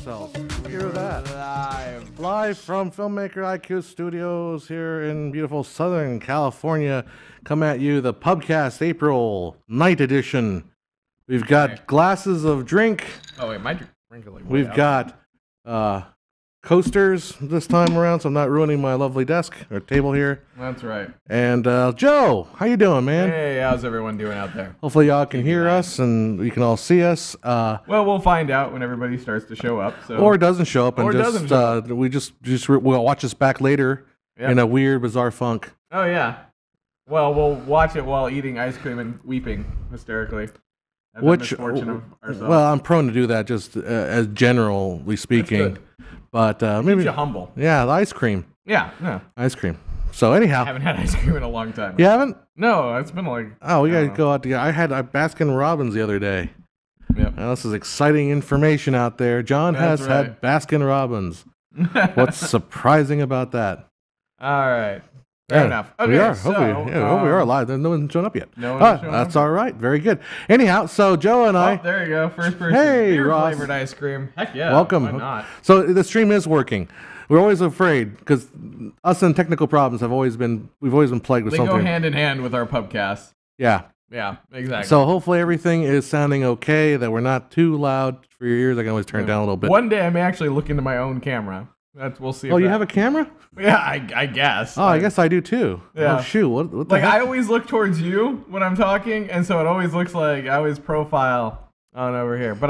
ourselves. Hear that? Live from Filmmaker IQ Studios here in beautiful Southern California. Come at you, the Pubcast April Night Edition. We've got glasses of drink. Oh wait, my drink. We've got coasters this time around, so I'm not ruining my lovely desk or table here. That's right. And Joe, how you doing, man? Hey, how's everyone doing out there? Hopefully y'all can hear us and you can all see us. Well, we'll find out when everybody starts to show up. So. Or doesn't show up, and we'll watch this back later in a weird, bizarre funk. Oh yeah. Well, we'll watch it while eating ice cream and weeping hysterically. Well, I'm prone to do that, just as generally speaking. But maybe you're humble. Yeah, the ice cream. Yeah, ice cream. So anyhow, I haven't had ice cream in a long time. You haven't? No, it's been like. Oh, we gotta go out together. I had Baskin Robbins the other day. Yep. Now, this is exciting information out there. John has had Baskin Robbins. What's surprising about that? All right. Fair enough. Okay, we are. so, hopefully we are live. No one's shown up yet. No one's shown that's up. all right. Very good. Anyhow, so Joe and I. Oh, there you go. First person. Hey, Ross. Flavored ice cream. Heck yeah. Welcome. Why not? So the stream is working. We're always afraid because us and technical problems we've always been plagued with something. They go hand in hand with our pubcast. Yeah. Yeah, exactly. So hopefully everything is sounding okay, that we're not too loud for your ears. I can always turn it down a little bit. One day I may actually look into my own camera. We'll see. Oh, you have a camera? Yeah, I guess. Oh, I guess I do too. Yeah. Oh, shoot. What the heck? I always look towards you when I'm talking, and so it always looks like I always profile on over here. But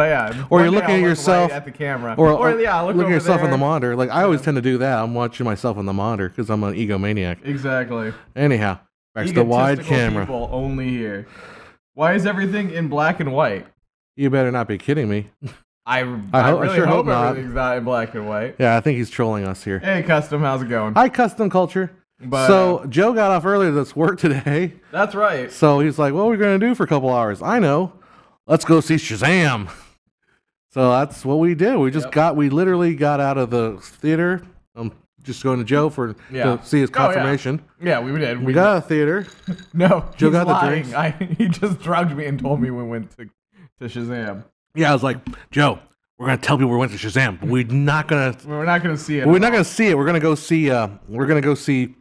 or you're looking at yourself right at the camera. Or look at yourself there. on the monitor. Like I always tend to do that. I'm watching myself on the monitor because I'm an egomaniac. Exactly. Anyhow, back to the wide camera. People only here. Why is everything in black and white? You better not be kidding me. I really hope everything's not in black and white. Yeah, I think he's trolling us here. Hey, Custom, how's it going? Hi, Custom Culture. But, so, Joe got off early to work today. That's right. So, he's like, what are we going to do for a couple hours? I know. Let's go see Shazam. So, that's what we did. We literally got out of the theater. I'm just going to Joe to see his confirmation. Yeah, we did. We got out of the theater. No, Joe got the drinks. He just drugged me and told me we went to Shazam. Yeah, I was like, Joe, we're gonna tell people we went to Shazam, but we're not gonna see it. We're not gonna see it. We're gonna go see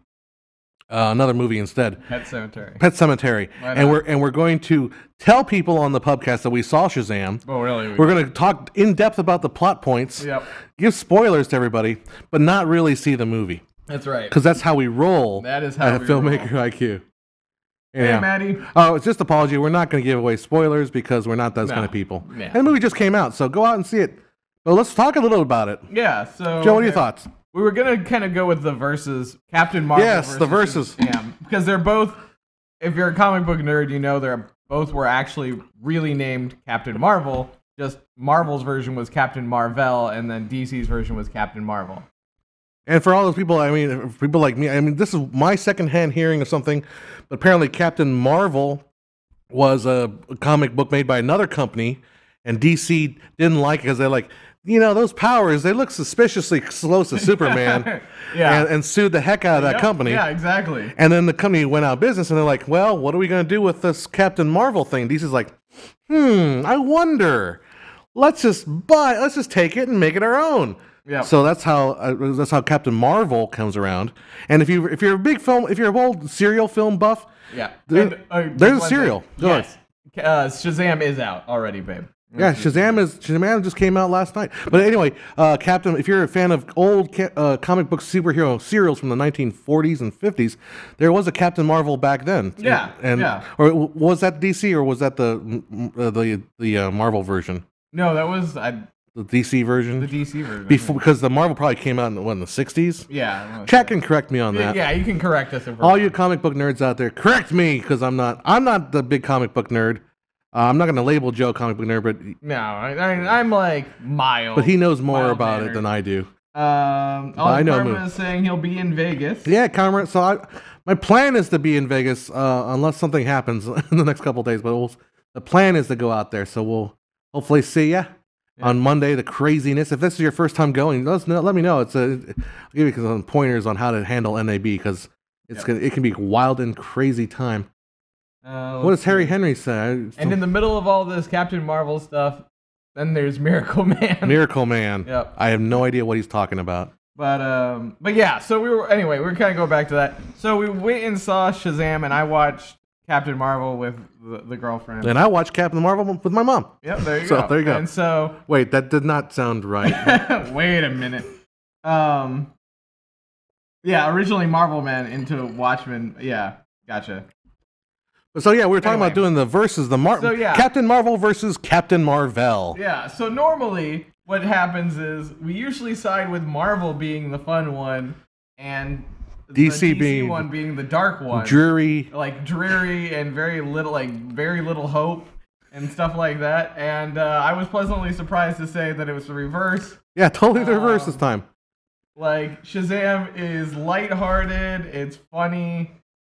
another movie instead. Pet Sematary. Pet Sematary. And we're going to tell people on the Pubcast that we saw Shazam. Oh, really? We're gonna talk in depth about the plot points. Yep. Give spoilers to everybody, but not really see the movie. That's right. Because that's how we roll. That is how we Filmmaker roll. IQ. Hey, Yeah. Maddie. Oh, it's just apology. We're not going to give away spoilers because we're not those kind of people. Yeah. And the movie just came out, so go out and see it. But let's talk a little about it. Yeah, so... Joe, what are your thoughts? We were going to kind of go with the versus Captain Marvel. Yes, the versus. Yeah, because they're both... If you're a comic book nerd, you know they're both were actually really named Captain Marvel. Just Marvel's version was Captain Marvel, and then DC's version was Captain Marvel. And for all those people, I mean, people like me, I mean, this is my secondhand hearing of something, but apparently Captain Marvel was a comic book made by another company, and DC didn't like it because they're like, those powers, they look suspiciously close to Superman, and sued the heck out of that company. Yeah, exactly. And then the company went out of business, and they're like, well, what are we going to do with this Captain Marvel thing? DC's like, I wonder. Let's just take it and make it our own. Yeah. So that's how Captain Marvel comes around. And if you're a big film, if you're an old serial film buff, there's a serial. Yes. Shazam is out already, babe. Yeah, Shazam just came out last night. But anyway, Captain, if you're a fan of old comic book superhero serials from the 1940s and 50s, there was a Captain Marvel back then. Yeah. Or was that DC or was that the Marvel version? No, that was the DC version? The DC version. Because the Marvel probably came out in the 60s? Yeah. Chat can correct me on that. Yeah, you can correct us. All you comic book nerds out there, correct me, because I'm not the big comic book nerd. I'm not going to label Joe a comic book nerd, but... No, I'm like mild. But he knows more about it than I do. I know Karma is saying he'll be in Vegas. Yeah, Karma. So my plan is to be in Vegas unless something happens in the next couple of days. But the plan is to go out there. So we'll hopefully see ya on Monday. The craziness. If this is your first time going, let me know. I'll give you some pointers on how to handle NAB because it can be a wild and crazy time. What does Harry Henry say? And in the middle of all this Captain Marvel stuff, Then there's Miracle Man. Miracle Man. Yep. I have no idea what he's talking about. But yeah, so we were kind of going back to that. So we went and saw Shazam, and I watched Captain Marvel with the girlfriend. And I watched Captain Marvel with my mom. Yep, there you go. So there you go. And so wait, that did not sound right. wait a minute. Yeah, originally Marvel Man into Watchmen. Yeah, gotcha. So yeah, we were talking about doing the versus Captain Marvel versus Captain Marvel. Yeah, so normally what happens is we usually side with Marvel being the fun one and DC being the dark one. Dreary and very little hope and stuff like that. And I was pleasantly surprised to say that it was the reverse. Yeah, totally the reverse this time. Like Shazam is lighthearted, it's funny.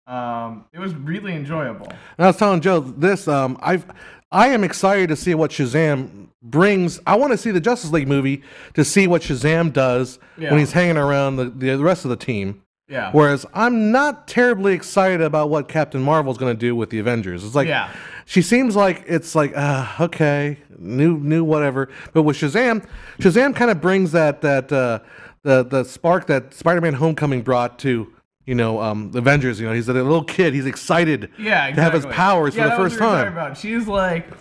It was really enjoyable. And I was telling Joe this. I am excited to see what Shazam brings. I want to see the Justice League movie to see what Shazam does when he's hanging around the rest of the team. Yeah. Whereas I'm not terribly excited about what Captain Marvel's going to do with the Avengers. It's like she seems like it's like okay, new whatever. But with Shazam kind of brings that the spark that Spider-Man Homecoming brought to. The Avengers, he's a little kid. He's excited to have his powers for the first time. She's like,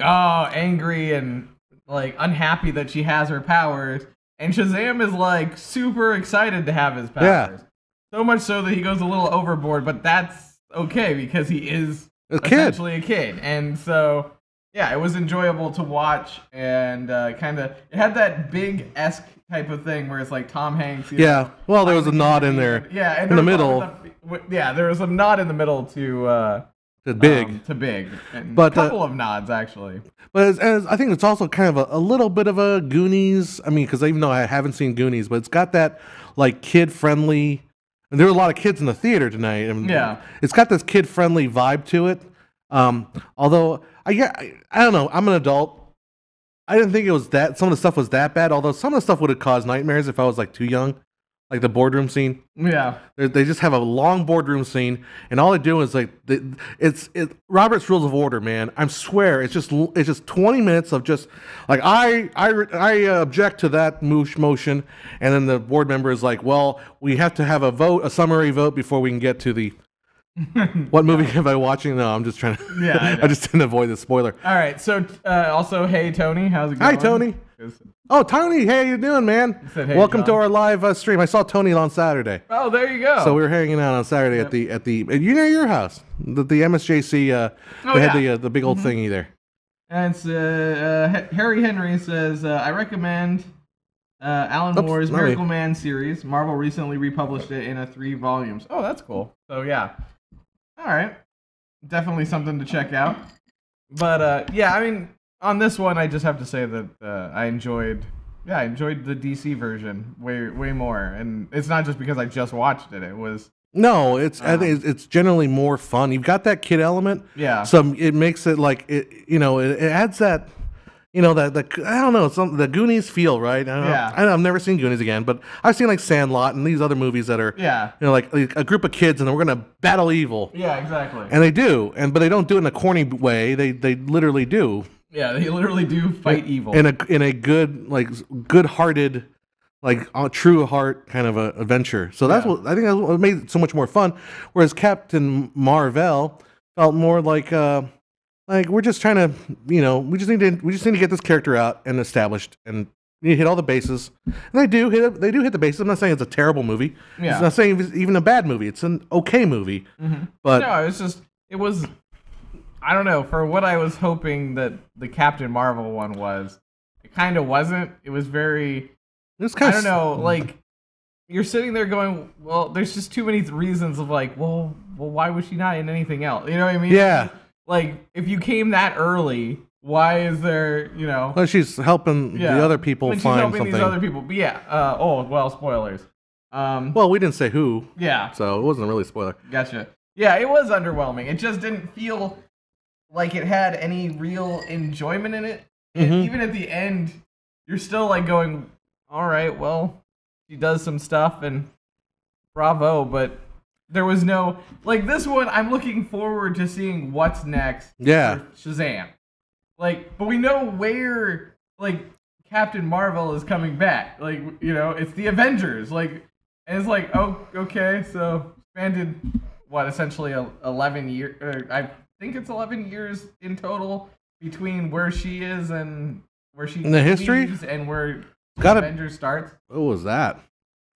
angry and like unhappy that she has her powers. And Shazam is like super excited to have his powers. So much so that he goes a little overboard, but that's okay because he is essentially a kid. And so, yeah, it was enjoyable to watch and it had that big-esque type of thing where it's like Tom Hanks. There was a nod in there. Yeah, and in the middle. There was a nod in the middle to Big. And a couple of nods actually. But as I think it's also kind of a little bit of a Goonies. I mean, because even though I haven't seen Goonies, but it's got that like kid-friendly. And there were a lot of kids in the theater tonight. And it's got this kid-friendly vibe to it. Although I don't know. I'm an adult. I didn't think it was that. Some of the stuff was that bad. Although some of the stuff would have caused nightmares if I was like too young, like the boardroom scene. Yeah, they just have a long boardroom scene, and all they do is like it's Robert's Rules of Order, man. I swear, it's just 20 minutes of just like I object to that motion, and then the board member is like, well, we have to have a summary vote before we can get to the. What movie am I watching? No, I'm just trying to. Yeah, I just didn't avoid the spoiler. All right, so also, hey Tony, how's it going? Hi Tony. Oh Tony, hey, how you doing, man? Hey, welcome John. to our live stream. I saw Tony on Saturday. Oh, there you go. So we were hanging out on Saturday at the your house, the MSJC. They had the big old thingy there. And it's Harry Henry says I recommend Alan Moore's Miracle Man series. Marvel recently republished it in 3 volumes. Oh, that's cool. So yeah. All right, definitely something to check out. But I mean, on this one, I just have to say that I enjoyed the DC version way more, and it's not just because I just watched it. It was I think it's generally more fun. You've got that kid element, so it makes it like it adds that. That I don't know, the Goonies feel, right? I've never seen Goonies again, but I've seen like Sandlot and these other movies that are, like a group of kids and we're gonna battle evil. Yeah, exactly. And they do, but they don't do it in a corny way. They literally do. Yeah, they literally do fight evil in a good-hearted, like true heart kind of a adventure. So that's what I think that's what made it so much more fun. Whereas Captain Marvel felt more like. Like we're just trying to, we just need to get this character out and established, and you hit all the bases. And they do hit the bases. I'm not saying it's a terrible movie. Yeah. I'm not saying it's even a bad movie. It's an okay movie. Mm-hmm. But no, it was. I don't know. For what I was hoping that the Captain Marvel one was, it kind of wasn't. It was very. I don't know. Like you're sitting there going, well, there's just too many reasons of like, well, why was she not in anything else? You know what I mean? Yeah. Like, if you came that early, why is there, Well, she's helping the other people find something. She's helping these other people. But spoilers. Well, we didn't say who. Yeah. So it wasn't really a spoiler. Gotcha. Yeah, it was underwhelming. It just didn't feel like it had any real enjoyment in it. And even at the end, you're still like going, all right, well, she does some stuff and bravo, but... There was no like this one. I'm looking forward to seeing what's next. Yeah, for Shazam. Like, but we know where, like, Captain Marvel is coming back. Like, you know, it's the Avengers. Like, and it's like, oh, okay, so expanded, what, essentially 11 years, I think it's 11 years in total between where she is and where she in the history and where Avengers starts. What was that?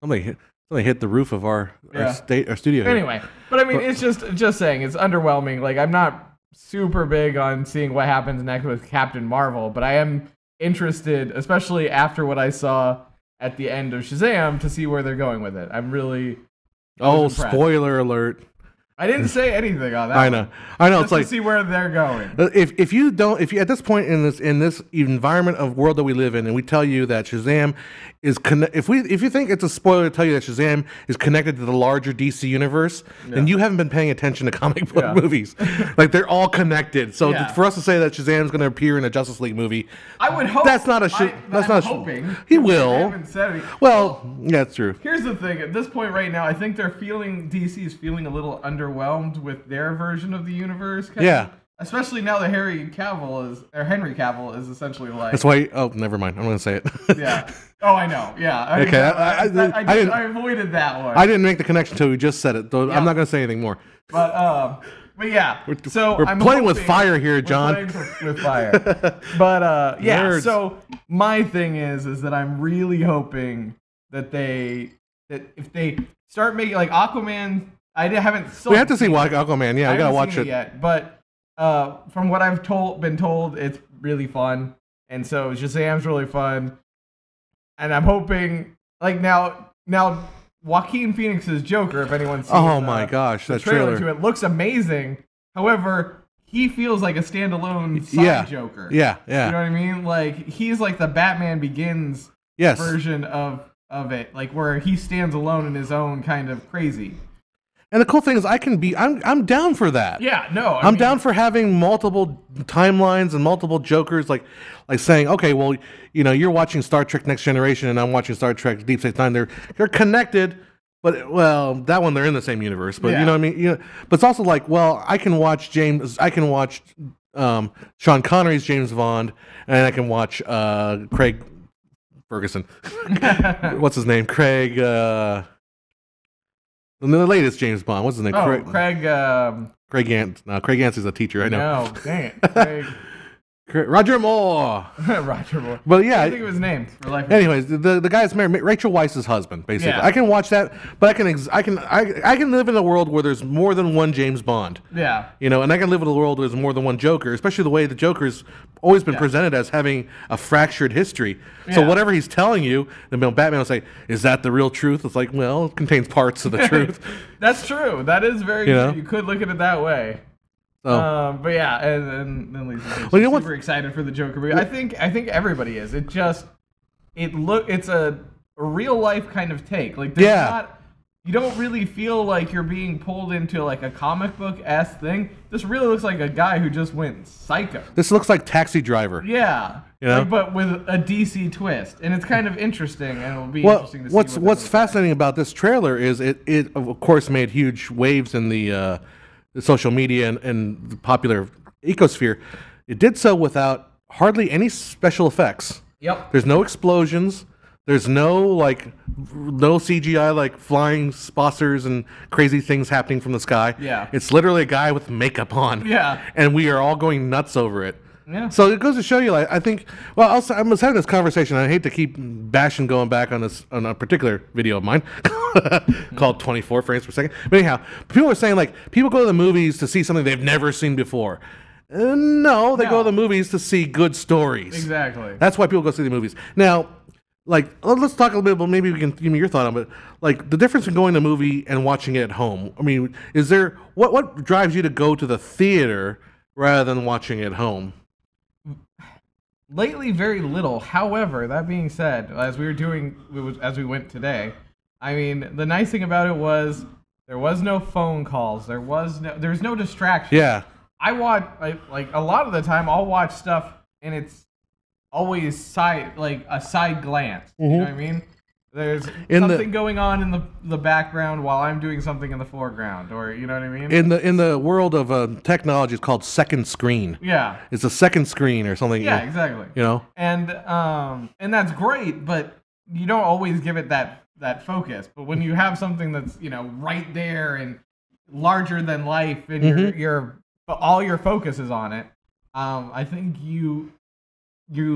Somebody hit the roof of our studio here. Anyway, but I mean, it's just saying, it's underwhelming. Like, I'm not super big on seeing what happens next with Captain Marvel, but I am interested, especially after what I saw at the end of Shazam, to see where they're going with it. I'm really impressed. Spoiler alert. I didn't say anything on that. I know. Just it's like, to see where they're going. If you at this point in this environment of world that we live in, and we tell you that Shazam is if you think it's a spoiler to tell you that Shazam is connected to the larger DC universe, then you haven't been paying attention to comic book movies. Like, they're all connected. So for us to say that Shazam's going to appear in a Justice League movie, I would hope that's not a hoping he will. Haven't said anything. Well, yeah, it's true. Here's the thing. At this point right now, I think DC's feeling a little underwhelmed with their version of the universe. Yeah. Especially now that Henry Cavill is essentially like. That's why. Oh, never mind. I'm going to say it. Yeah. Oh, I know. Yeah. I avoided that one. I didn't make the connection until we just said it. Though I'm not going to say anything more. But yeah. We're playing with fire here, John. We're playing with fire. But yeah. Nerds. So my thing is that I'm really hoping that if they start making, like, Aquaman. We have to see Aquaman. Yeah, I gotta watch it yet. But from what I've been told, it's really fun, and so Shazam's really fun, and I'm hoping, like, now Joaquin Phoenix's Joker, if anyone's seen my gosh, that trailer to it, looks amazing. However, he feels like a standalone side Joker. Yeah. You know what I mean? Like, he's like the Batman Begins version of it, like, where he stands alone in his own kind of crazy. And the cool thing is, I'm down for that. Yeah, no, I'm down for having multiple timelines and multiple Jokers, like saying, okay, well, you know, you're watching Star Trek Next Generation and I'm watching Star Trek Deep Space Nine. They're connected, but, well, that one, they're in the same universe. But you know what I mean? You know, but it's also like, well, I can watch Sean Connery's James Bond, and I can watch Craig Ferguson. What's his name? Craig. The latest James Bond. What's his name? Oh, Craig Yancey's a teacher. I know. No, dang it. Craig. Roger Moore. Roger Moore. But yeah, I think of his name. Anyways, the guy's married. Rachel Weisz's husband, basically. Yeah. I can watch that, but I can live in a world where there's more than one James Bond. Yeah. You know, and I can live in a world where there's more than one Joker, especially the way the Joker's always been presented as having a fractured history. So whatever he's telling you, the Batman will say, "Is that the real truth?" It's like, well, it contains parts of the truth. That's true. That is very true. You could look at it that way. Oh. But yeah, and then Lisa's super excited for the Joker movie. I think everybody is. It's a real life kind of take. Like, you don't really feel like you're being pulled into like a comic book-esque thing. This really looks like a guy who just went psycho. This looks like Taxi Driver. Yeah. You know? But with a DC twist, and it's kind of interesting, and it'll be interesting to see. What's fascinating about this trailer is it of course made huge waves in the social media and the popular ecosphere. It did so without hardly any special effects. Yep. There's no explosions. There's no CGI like flying saucers and crazy things happening from the sky. Yeah. It's literally a guy with makeup on. Yeah. And we are all going nuts over it. Yeah. So it goes to show you, like, I think. Well, I was having this conversation. I hate to keep bashing going back on a particular video of mine called 24 frames per second. But anyhow, people are saying, like, people go to the movies to see something they've never seen before. No, they go to the movies to see good stories. Exactly. That's why people go see the movies. Now, like, let's talk a little bit about, maybe we can give me your thought on it. Like, the difference in going to a movie and watching it at home. I mean, is there what drives you to go to the theater rather than watching it at home? Lately, very little. However, that being said, as we went today, I mean, the nice thing about it was there was no phone calls. There's no distraction. Yeah. I watch like a lot of the time. I'll watch stuff and it's always a side glance. Mm-hmm. You know what I mean? There's something going on in the background while I'm doing something in the foreground, or you know what I mean? In the world of technology, it's called second screen. Yeah. It's a second screen or something. Yeah, exactly. You know? And that's great, but you don't always give it that focus. But when you have something that's, you know, right there and larger than life, and all your focus is on it, I think you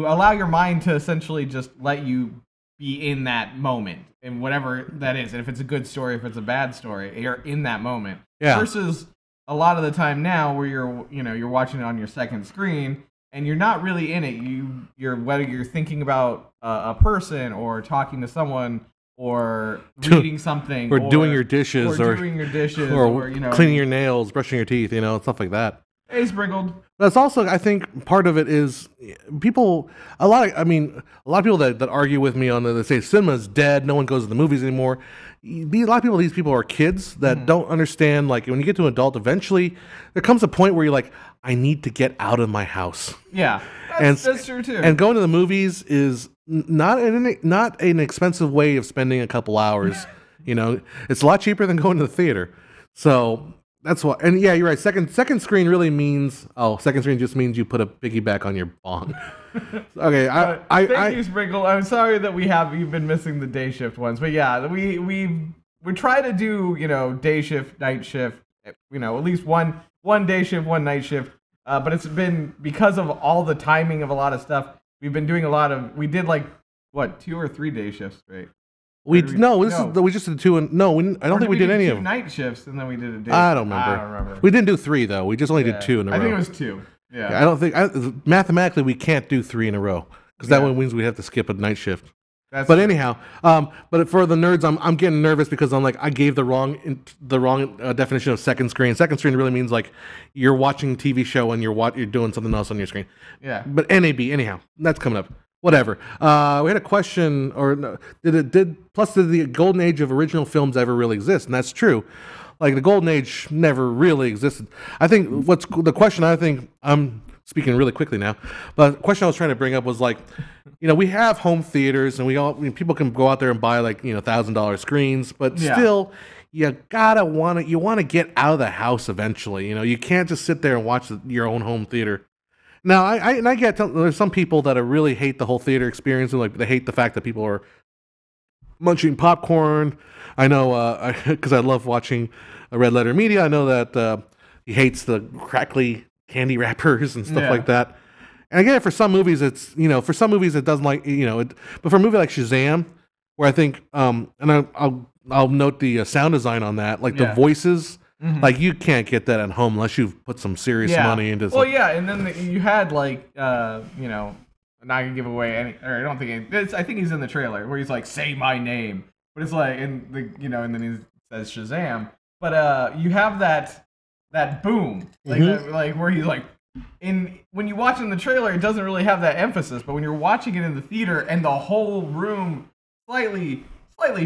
allow your mind to essentially just let you be in that moment, and whatever that is. And if it's a good story, if it's a bad story, you're in that moment. Yeah. Versus a lot of the time now, where you're watching it on your second screen and you're not really in it. You're whether you're thinking about a person, or talking to someone, or reading something, or doing your dishes, or doing your dishes, or you know, cleaning your nails, brushing your teeth, you know, stuff like that. Hey, sprinkled. That's also, I think, part of it is people. A lot of people that argue with me on that say cinema's dead. No one goes to the movies anymore. A lot of people. These people are kids that don't understand. Like, when you get to an adult, eventually there comes a point where you're like, I need to get out of my house. Yeah, that's true too. And going to the movies is not an expensive way of spending a couple hours. You know, it's a lot cheaper than going to the theater. So. That's why, and yeah, you're right. Second screen really means second screen just means you put a piggyback on your bong. Okay, thank you, Sprinkle. I'm sorry that you've been missing the day shift ones, but yeah, we try to do, you know, day shift, night shift, you know, at least one day shift, one night shift. But it's been because of all the timing of a lot of stuff. We did like 2 or 3 day shifts straight. We just did 2 and I don't think we did any of them. Night shifts, and then we did a day. I don't remember. We didn't do 3 though. We just only did 2 in a row. I think it was 2. Yeah. I don't think mathematically we can't do 3 in a row, because that one means we have to skip a night shift. But anyhow, but for the nerds, I'm getting nervous because I'm like, I gave the wrong definition of second screen. Second screen really means like you're watching a TV show and you're doing something else on your screen. Yeah. But anyhow, that's coming up. Whatever. We had a question, did the golden age of original films ever really exist? And that's true. Like, the golden age never really existed. I think the question I'm speaking really quickly now, but the question I was trying to bring up was like, you know, we have home theaters, and people can go out there and buy like, you know, $1,000 screens, but still, you want to get out of the house eventually. You know, you can't just sit there and watch your own home theater. Now, I get there's some people that really hate the whole theater experience, and like they hate the fact that people are munching popcorn. I know, because I love watching Red Letter Media. I know that he hates the crackly candy wrappers and stuff like that. And I get it for some movies. It doesn't like, you know, but for a movie like Shazam, where I think, and I'll note the sound design on that, like the voices. Mm-hmm. Like, you can't get that at home unless you've put some serious money into. Well, yeah, and then you had like, you know, I'm not gonna give away any. Or I don't think I think he's in the trailer where he's like, "Say my name," but it's like, and then he says Shazam. But you have that boom, like like where he's like, when you watch in the trailer, it doesn't really have that emphasis. But when you're watching it in the theater and the whole room slightly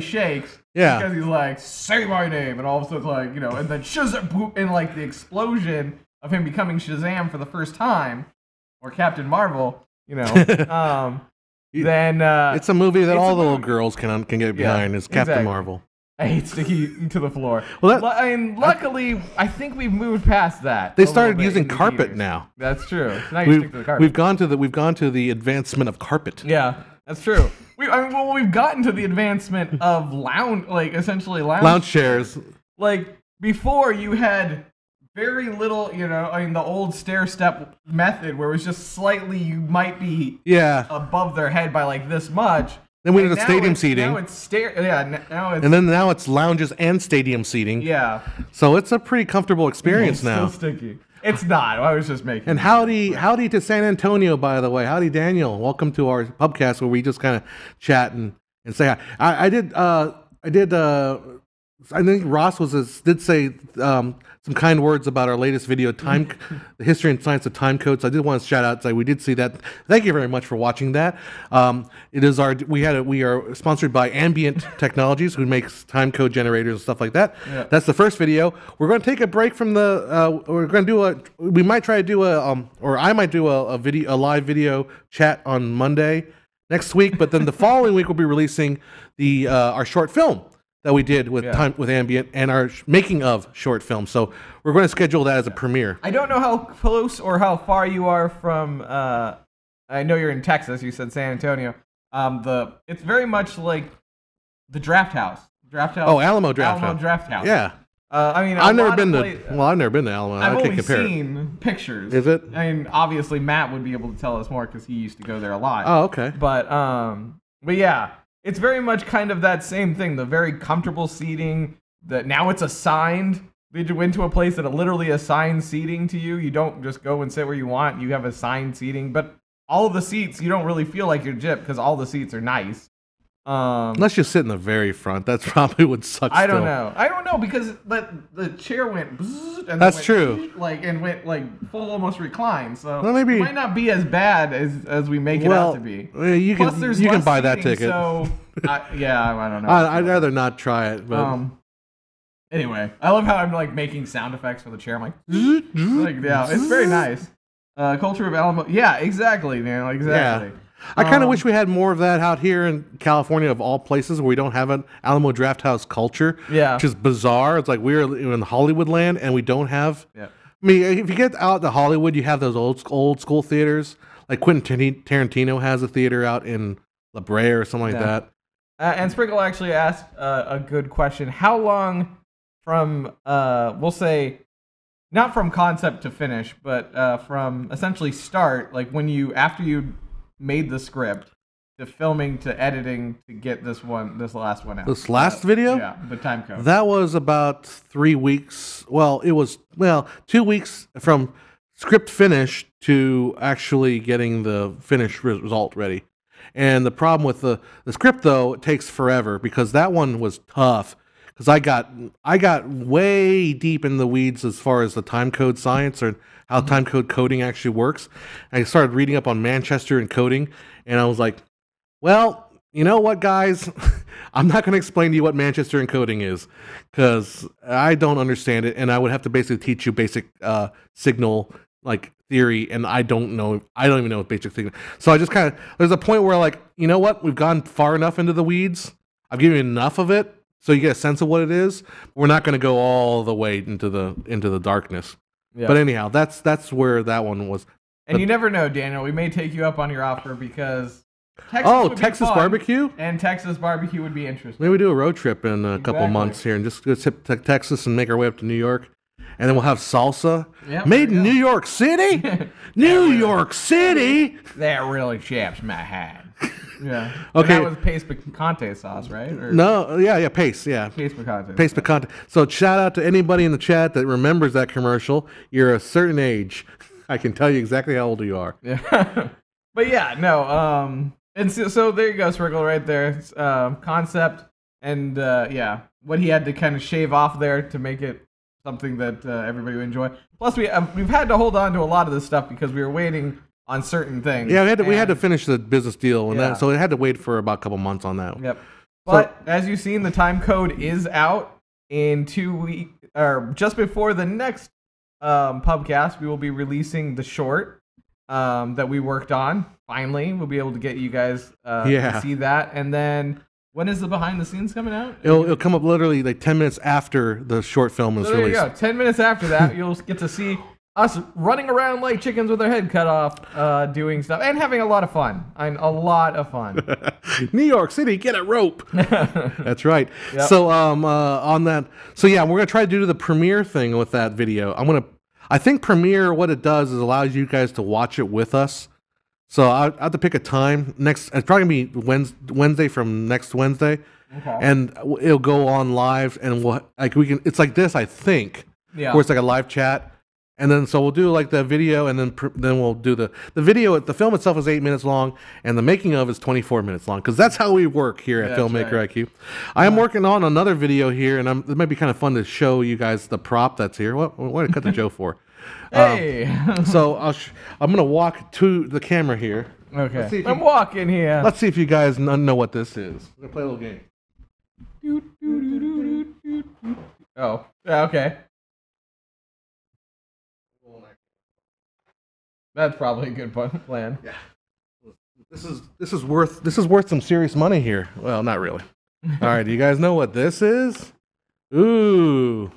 shakes, because he's like, "Say my name," and all of a sudden, like, you know, and then Shazam, and like the explosion of him becoming Shazam for the first time, or Captain Marvel, you know, then it's a movie that all the little girls can get behind. Is Captain Marvel. I hate sticking to the floor. Well, luckily, I think we've moved past that. They started using carpet now. That's true. Now you stick to the carpet. We've gone to the advancement of carpet. Yeah, that's true. We've gotten to the advancement of lounge chairs. Like, before, you had very little, you know, the old stair-step method where it was just slightly, you might be above their head by like this much. Then we did stadium seating. Now it's now it's lounges and stadium seating. Yeah. So it's a pretty comfortable experience now. It's still sticky. It's not. I was just making. And howdy to San Antonio, by the way. Howdy, Daniel. Welcome to our Pubcast where we just kind of chat and say hi. I think Ross did say some kind words about our latest video, the history and science of time codes. I did want to shout out, say we did see that. Thank you very much for watching that. We are sponsored by Ambient Technologies, who makes time code generators and stuff like that. Yeah. That's the first video. We're going to take a break from the. We might try to do I might do a live video chat on Monday, next week. But then the following week we'll be releasing the our short film that we did with Ambient and our making of short film. So we're going to schedule that as a premiere. I don't know how close or how far you are from. I know you're in Texas. You said San Antonio. It's very much like the Drafthouse. Oh, Alamo Drafthouse. Alamo Drafthouse. Yeah. I mean, I've never been to Alamo. I've only seen pictures. Is it? I mean, obviously Matt would be able to tell us more because he used to go there a lot. Oh, okay. But yeah, it's very much kind of that same thing. The very comfortable seating. That now it's assigned. We went to a place that literally assigns seating to you. You don't just go and sit where you want. You have assigned seating, but all of the seats you don't really feel like you're gypped because all the seats are nice. Unless you sit in the very front, that's probably what sucks. I don't know because the chair went. And that's went, true. Went full almost recline. So maybe it might not be as bad as we make it out to be. You can buy that ticket. So I don't know. I'd rather not try it. But anyway, I love how I'm like making sound effects for the chair. I'm like it's very nice. Culture of Alamo. Yeah, exactly, man. Exactly. Yeah. I kind of wish we had more of that out here in California, of all places, where we don't have an Alamo Drafthouse culture. Yeah. Which is bizarre. It's like we're in Hollywood land and we don't have. Yeah. I mean, if you get out to Hollywood, you have those old school theaters. Like Quentin Tarantino has a theater out in La Brea or something like that. And Sprinkle actually asked a good question. How long from, we'll say, not from concept to finish, but from essentially start, like after you made the script, to filming, to editing, to get this last one out. This last video? Yeah, the time code. That was about 3 weeks. Well, it was 2 weeks from script finish to actually getting the finished result ready. And the problem with the script, though, it takes forever because that one was tough. Because I got way deep in the weeds as far as the time code science or how time code coding actually works. I started reading up on Manchester and coding, and I was like, well, you know what, guys? I'm not going to explain to you what Manchester encoding is because I don't understand it, and I would have to basically teach you basic signal like theory, and I don't even know what basic signal. So I just kind of, there's a point where like, you know what? We've gone far enough into the weeds. I've given you enough of it so you get a sense of what it is. We're not going to go all the way into the darkness. Yeah. But anyhow, that's where that one was. And you never know, Daniel. We may take you up on your offer because Texas barbecue? And Texas barbecue would be interesting. Maybe we do a road trip in a couple months here and just go to Texas and make our way up to New York. And then we'll have salsa made in New York City? New York City? That really chaps my head. Yeah. Okay. And that was paste picante sauce, right? Paste. Yeah. Paste picante. Paste picante. So shout out to anybody in the chat that remembers that commercial. You're a certain age. I can tell you exactly how old you are. Yeah. But yeah, no. And so there you go, Sprinkle, right there. Concept and what he had to kind of shave off there to make it something that everybody would enjoy. Plus, we've had to hold on to a lot of this stuff because we were waiting on certain things. Yeah, we had to finish the business deal, and so it had to wait for about a couple months on that. Yep. But as you've seen, the time code is out in 2 weeks, or just before the next Pubcast. We will be releasing the short that we worked on. Finally, we'll be able to get you guys to see that, and then. When is the behind the scenes coming out? It'll come up literally like 10 minutes after the short film is released. There you go. 10 minutes after that, you'll get to see us running around like chickens with our head cut off, doing stuff and having a lot of fun. A lot of fun. New York City, get a rope. That's right. Yep. So on that, we're gonna try to do the premiere thing with that video. I think Premiere, what it does is allows you guys to watch it with us. So I have to pick a time. It's probably gonna be Wednesday from next Wednesday, and it'll go on live, and it's like this, I think, where it's like a live chat, and then so we'll do like the video, and then we'll do the video. The film itself is 8 minutes long, and the making of is 24 minutes long, because that's how we work here at Filmmaker IQ. I am working on another video here, and it might be kind of fun to show you guys the prop that's here. What did I cut the Joe for? Hey. So I'm gonna walk to the camera here. Okay. I'm walking here. Let's see if you guys know what this is. We're gonna play a little game. Oh. Yeah. Okay. That's probably a good plan. Yeah. This is worth some serious money here. Well, not really. All right, do you guys know what this is? Ooh.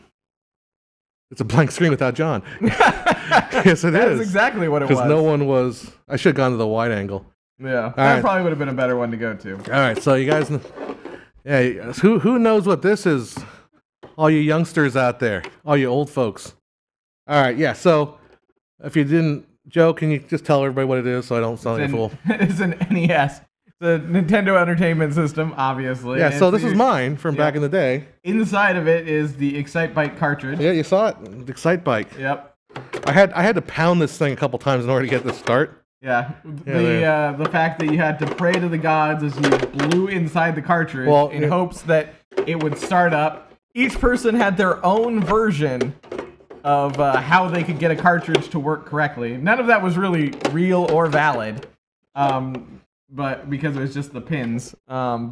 It's a blank screen without John. Yes, it is. That's exactly what it was. Because no one was... I should have gone to the wide angle. Yeah, that probably would have been a better one to go to. All right, so you guys... Yeah, who knows what this is? All you youngsters out there. All you old folks. All right, yeah, so if you didn't... Joe, can you just tell everybody what it is so I don't sound like a fool? It's an NES. The Nintendo Entertainment System, obviously. Yeah, so this is mine from back in the day. Inside of it is the Excitebike cartridge. Yeah, you saw it. The Excitebike. Yep. I had to pound this thing a couple times in order to get the start. Yeah. The fact that you had to pray to the gods as you blew inside the cartridge in hopes that it would start up. Each person had their own version of how they could get a cartridge to work correctly. None of that was really real or valid. But because it was just the pins. And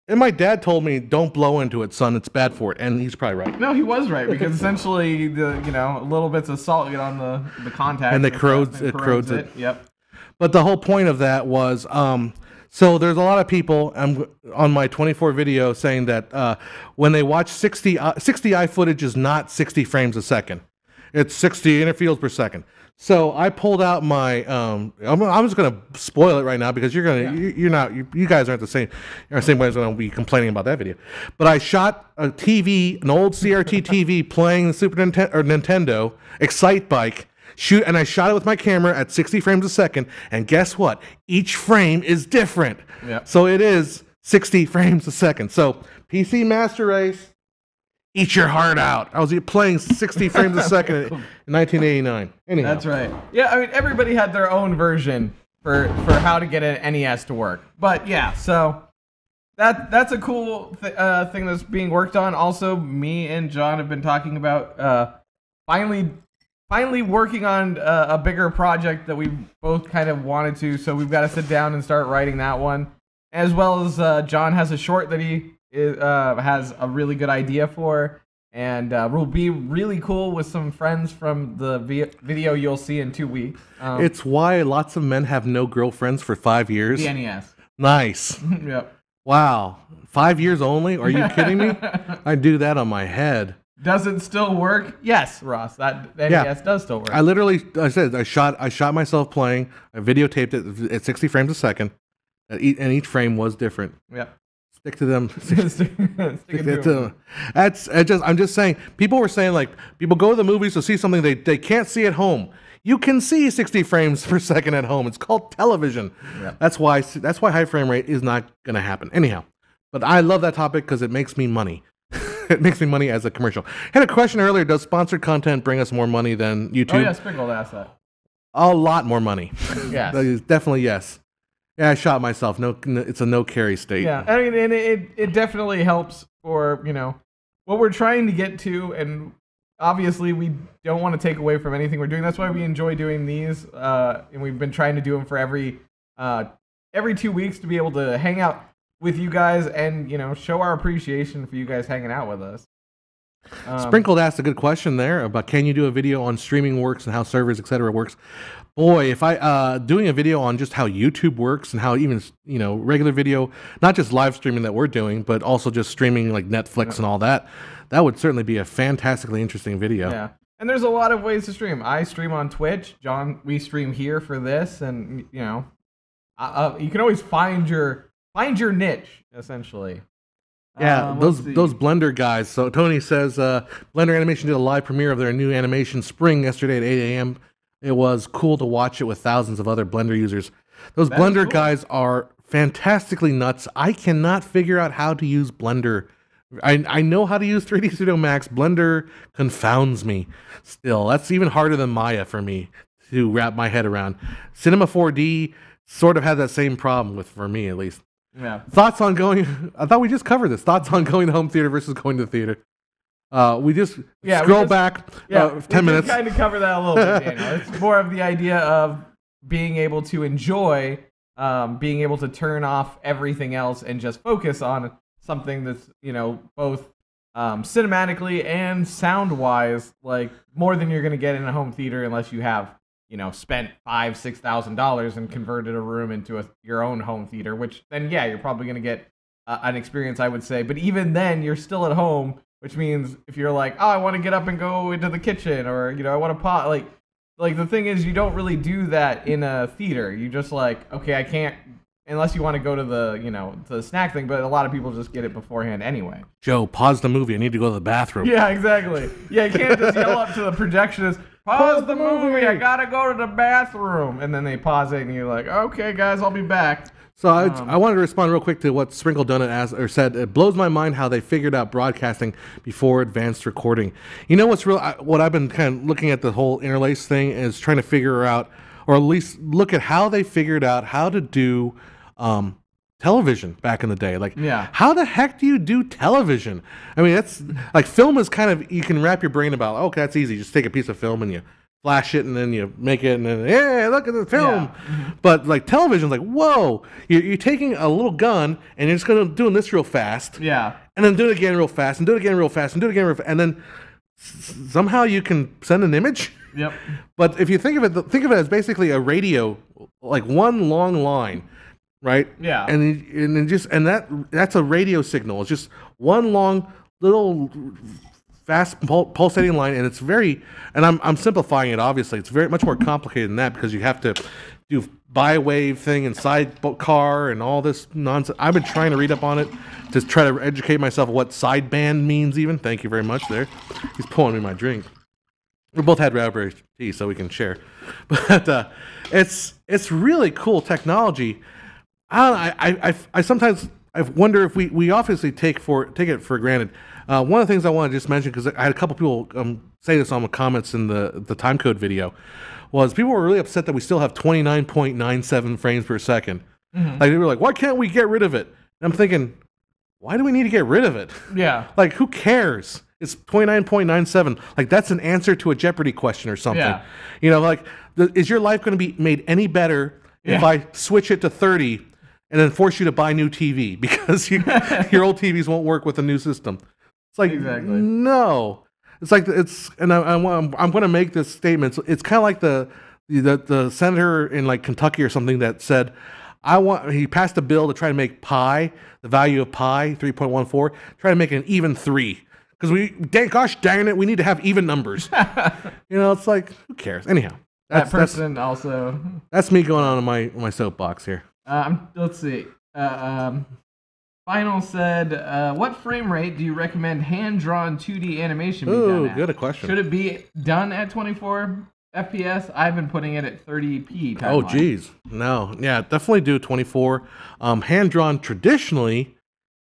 my dad told me, "Don't blow into it, son. It's bad for it." And he's probably right. No, he was right because essentially little bits of salt get on the contact and it corrodes it. Yep. But the whole point of that was, so there's a lot of people on my 24 video saying that when they watch 60i footage is not 60 frames a second. It's 60 interfields per second. So I pulled out my. I'm just gonna spoil it right now because you guys aren't the same way as gonna be complaining about that video. But I shot a TV, an old CRT TV playing the Super Nintendo Excitebike. And I shot it with my camera at 60 frames a second. And guess what? Each frame is different. Yep. So it is 60 frames a second. So PC Master Race. Eat your heart out. I was playing 60 frames a second in 1989. Anyhow. That's right. Yeah, I mean, everybody had their own version for how to get an NES to work. But yeah, so that's a cool thing that's being worked on. Also, me and John have been talking about finally working on a bigger project that we both kind of wanted to. So we've got to sit down and start writing that one. As well as John has a short that he has a really good idea for, and will be really cool with some friends from the video you'll see in 2 weeks. It's why lots of men have no girlfriends for 5 years. The NES. Nice. Yep. Wow. 5 years only? Are you kidding me? I do that on my head. Does it still work? Yes, Ross. That NES does still work. I shot myself playing. I videotaped it at 60 frames a second, and each frame was different. Yep. Stick to them. Stick to them. I'm just saying. People were saying like people go to the movies to see something they can't see at home. You can see 60 frames per second at home. It's called television. Yep. That's why high frame rate is not going to happen. Anyhow, but I love that topic because it makes me money. It makes me money as a commercial. I had a question earlier. Does sponsored content bring us more money than YouTube? Oh yeah, Sprinkled asked that. A lot more money. Yes. Definitely yes. Yeah, I shot myself. No, it's a no carry state. Yeah, I mean, and it definitely helps for what we're trying to get to, and obviously we don't want to take away from anything we're doing. That's why we enjoy doing these, and we've been trying to do them for every 2 weeks to be able to hang out with you guys and show our appreciation for you guys hanging out with us. Sprinkled asked a good question there about can you do a video on streaming works and how servers etc. works. Boy, if I doing a video on just how YouTube works and how even regular video, not just live streaming that we're doing, but also just streaming like Netflix and all that, that would certainly be a fantastically interesting video. Yeah, and there's a lot of ways to stream. I stream on Twitch. John, we stream here for this, and you can always find your niche essentially. Yeah, those Blender guys. So Tony says Blender Animation did a live premiere of their new animation Spring yesterday at 8 a.m. It was cool to watch it with thousands of other Blender users. Those Blender guys are fantastically nuts. I cannot figure out how to use Blender. I know how to use 3D Studio Max. Blender confounds me still. That's even harder than Maya for me to wrap my head around. Cinema 4D sort of had that same problem for me at least. Yeah. Thoughts on going... I thought we just covered this. Thoughts on going to home theater versus going to the theater. We just scroll back 10 minutes. We kind of cover that a little bit, Daniel. It's more of the idea of being able to enjoy, being able to turn off everything else and just focus on something that's, both cinematically and sound-wise, like more than you're going to get in a home theater unless you have spent $5,000-$6,000 and converted a room into your own home theater, which then, yeah, you're probably going to get an experience, I would say. But even then, you're still at home, which means if you're like, oh, I want to get up and go into the kitchen, or, I want to pause, like the thing is, you don't really do that in a theater. You just like, okay, I can't, unless you want to go to the, to the snack thing, but a lot of people just get it beforehand anyway. Joe, pause the movie. I need to go to the bathroom. Yeah, exactly. Yeah, you can't just yell up to the projectionist, pause the movie, I gotta go to the bathroom. And then they pause it and you're like, okay, guys, I'll be back. So I wanted to respond real quick to what Sprinkle Donut asked or said. It blows my mind how they figured out broadcasting before advanced recording. You know what I've been kind of looking at the whole interlace thing is trying to figure out, or at least look at how they figured out how to do television back in the day. Like, how the heck do you do television? I mean, that's like film is kind of, you can wrap your brain about, okay, that's easy. Just take a piece of film and you flash it and then you make it and then, hey, look at the film. Yeah. But like television's like, whoa, you're taking a little gun and you're just doing this real fast. Yeah. And then do it again real fast and do it again real fast and do it again real fast. And then somehow you can send an image. Yep. But if you think of it as basically a radio, like one long line, right? Yeah. And that's a radio signal. It's just one long little fast pulsating line, and it's very, and I'm simplifying it, obviously. It's very much more complicated than that because you have to do bi-wave thing and sidecar and all this nonsense. I've been trying to read up on it to try to educate myself what sideband means even. Thank you very much there. He's pulling me my drink. We both had raspberry tea, so we can share. But it's really cool technology. I sometimes wonder if we obviously take it for granted. One of the things I want to just mention, because I had a couple people say this on the comments in the time code video, was people were really upset that we still have 29.97 frames per second. Mm-hmm. Like they were like, why can't we get rid of it? And I'm thinking, why do we need to get rid of it? Yeah. Like, who cares? It's 29.97. Like, that's an answer to a Jeopardy question or something. Yeah. Like, is your life going to be made any better if I switch it to 30 and then force you to buy new TV because your old TVs won't work with the new system? It's like, exactly. No. It's like, and I'm going to make this statement. It's kind of like the senator in like Kentucky or something that said, he passed a bill to try to make pi, the value of pi, 3.14, try to make it an even 3. Because gosh dang it, we need to have even numbers. It's like, who cares? Anyhow. That person also. That's me going on in my soapbox here. Let's see. Final said, what frame rate do you recommend hand-drawn 2D animation be done at? Good question. Should it be done at 24 FPS? I've been putting it at 30p. Oh, geez. No. Yeah, definitely do 24. Hand-drawn traditionally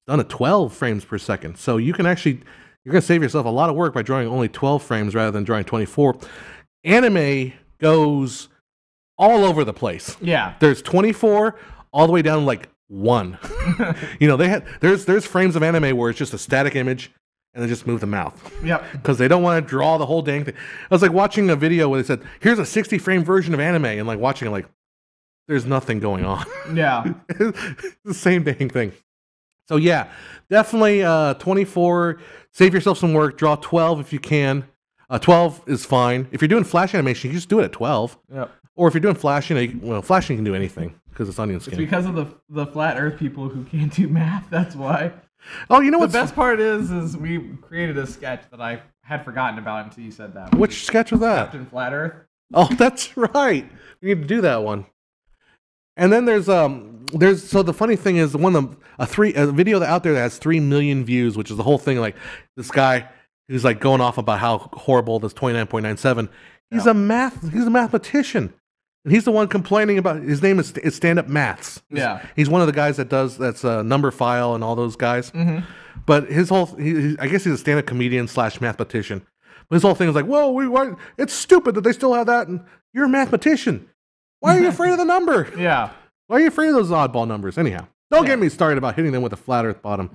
done at 12 frames per second. So you can actually, you're going to save yourself a lot of work by drawing only 12 frames rather than drawing 24. Anime goes all over the place. Yeah. There's 24 all the way down to like 1. There's frames of anime where it's just a static image and they just move the mouth. Yep. Because they don't want to draw the whole dang thing. I was like watching a video where they said, here's a 60 frame version of anime, and like watching it like, there's nothing going on. Yeah. It's the same dang thing. So yeah, definitely 24. Save yourself some work. Draw 12 if you can. 12 is fine. If you're doing flash animation, you just do it at 12. Yep. Or if you're doing flashing, flashing can do anything because it's onion skin. It's because of the flat Earth people who can't do math. That's why. Oh, you know what? The best part is we created a sketch that I had forgotten about until you said that. Which sketch was that? Captain Flat Earth. Oh, that's right. We need to do that one. And then there's so the funny thing is a video out there that has 3 million views, which is the whole thing. Like this guy who's like going off about how horrible this 29.97. He's a mathematician. And he's the one complaining about, his name is Stand Up Maths. He's one of the guys that's a number file and all those guys. Mm-hmm. But I guess he's a stand-up comedian / mathematician. But his whole thing is like, whoa, it's stupid that they still have that. And you're a mathematician. Why are you afraid of the number? Yeah. Why are you afraid of those oddball numbers? Anyhow, don't get me started about hitting them with a flat earth bottom.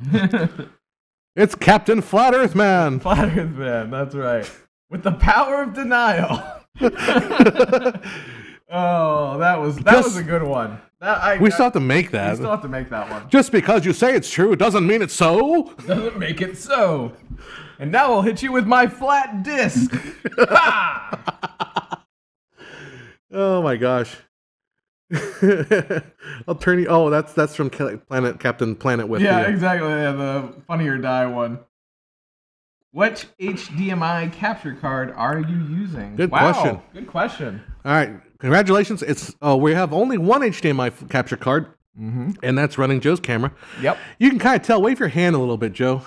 It's Captain Flat Earth Man. Flat Earth Man, that's right. With the power of denial. Oh, that was a good one. We still have to make that. We still have to make that one. Just because you say it's true doesn't mean it's so. Doesn't make it so. And now I'll hit you with my flat disc. Oh my gosh. I'll turn you. Oh, that's from Captain Planet with Yeah, you. exactly. Yeah, the Funny or Die one. Which HDMI capture card are you using? Good question. Good question. All right, congratulations. We have only one HDMI capture card, and that's running Joe's camera. Yep. You can kind of tell. Wave your hand a little bit, Joe.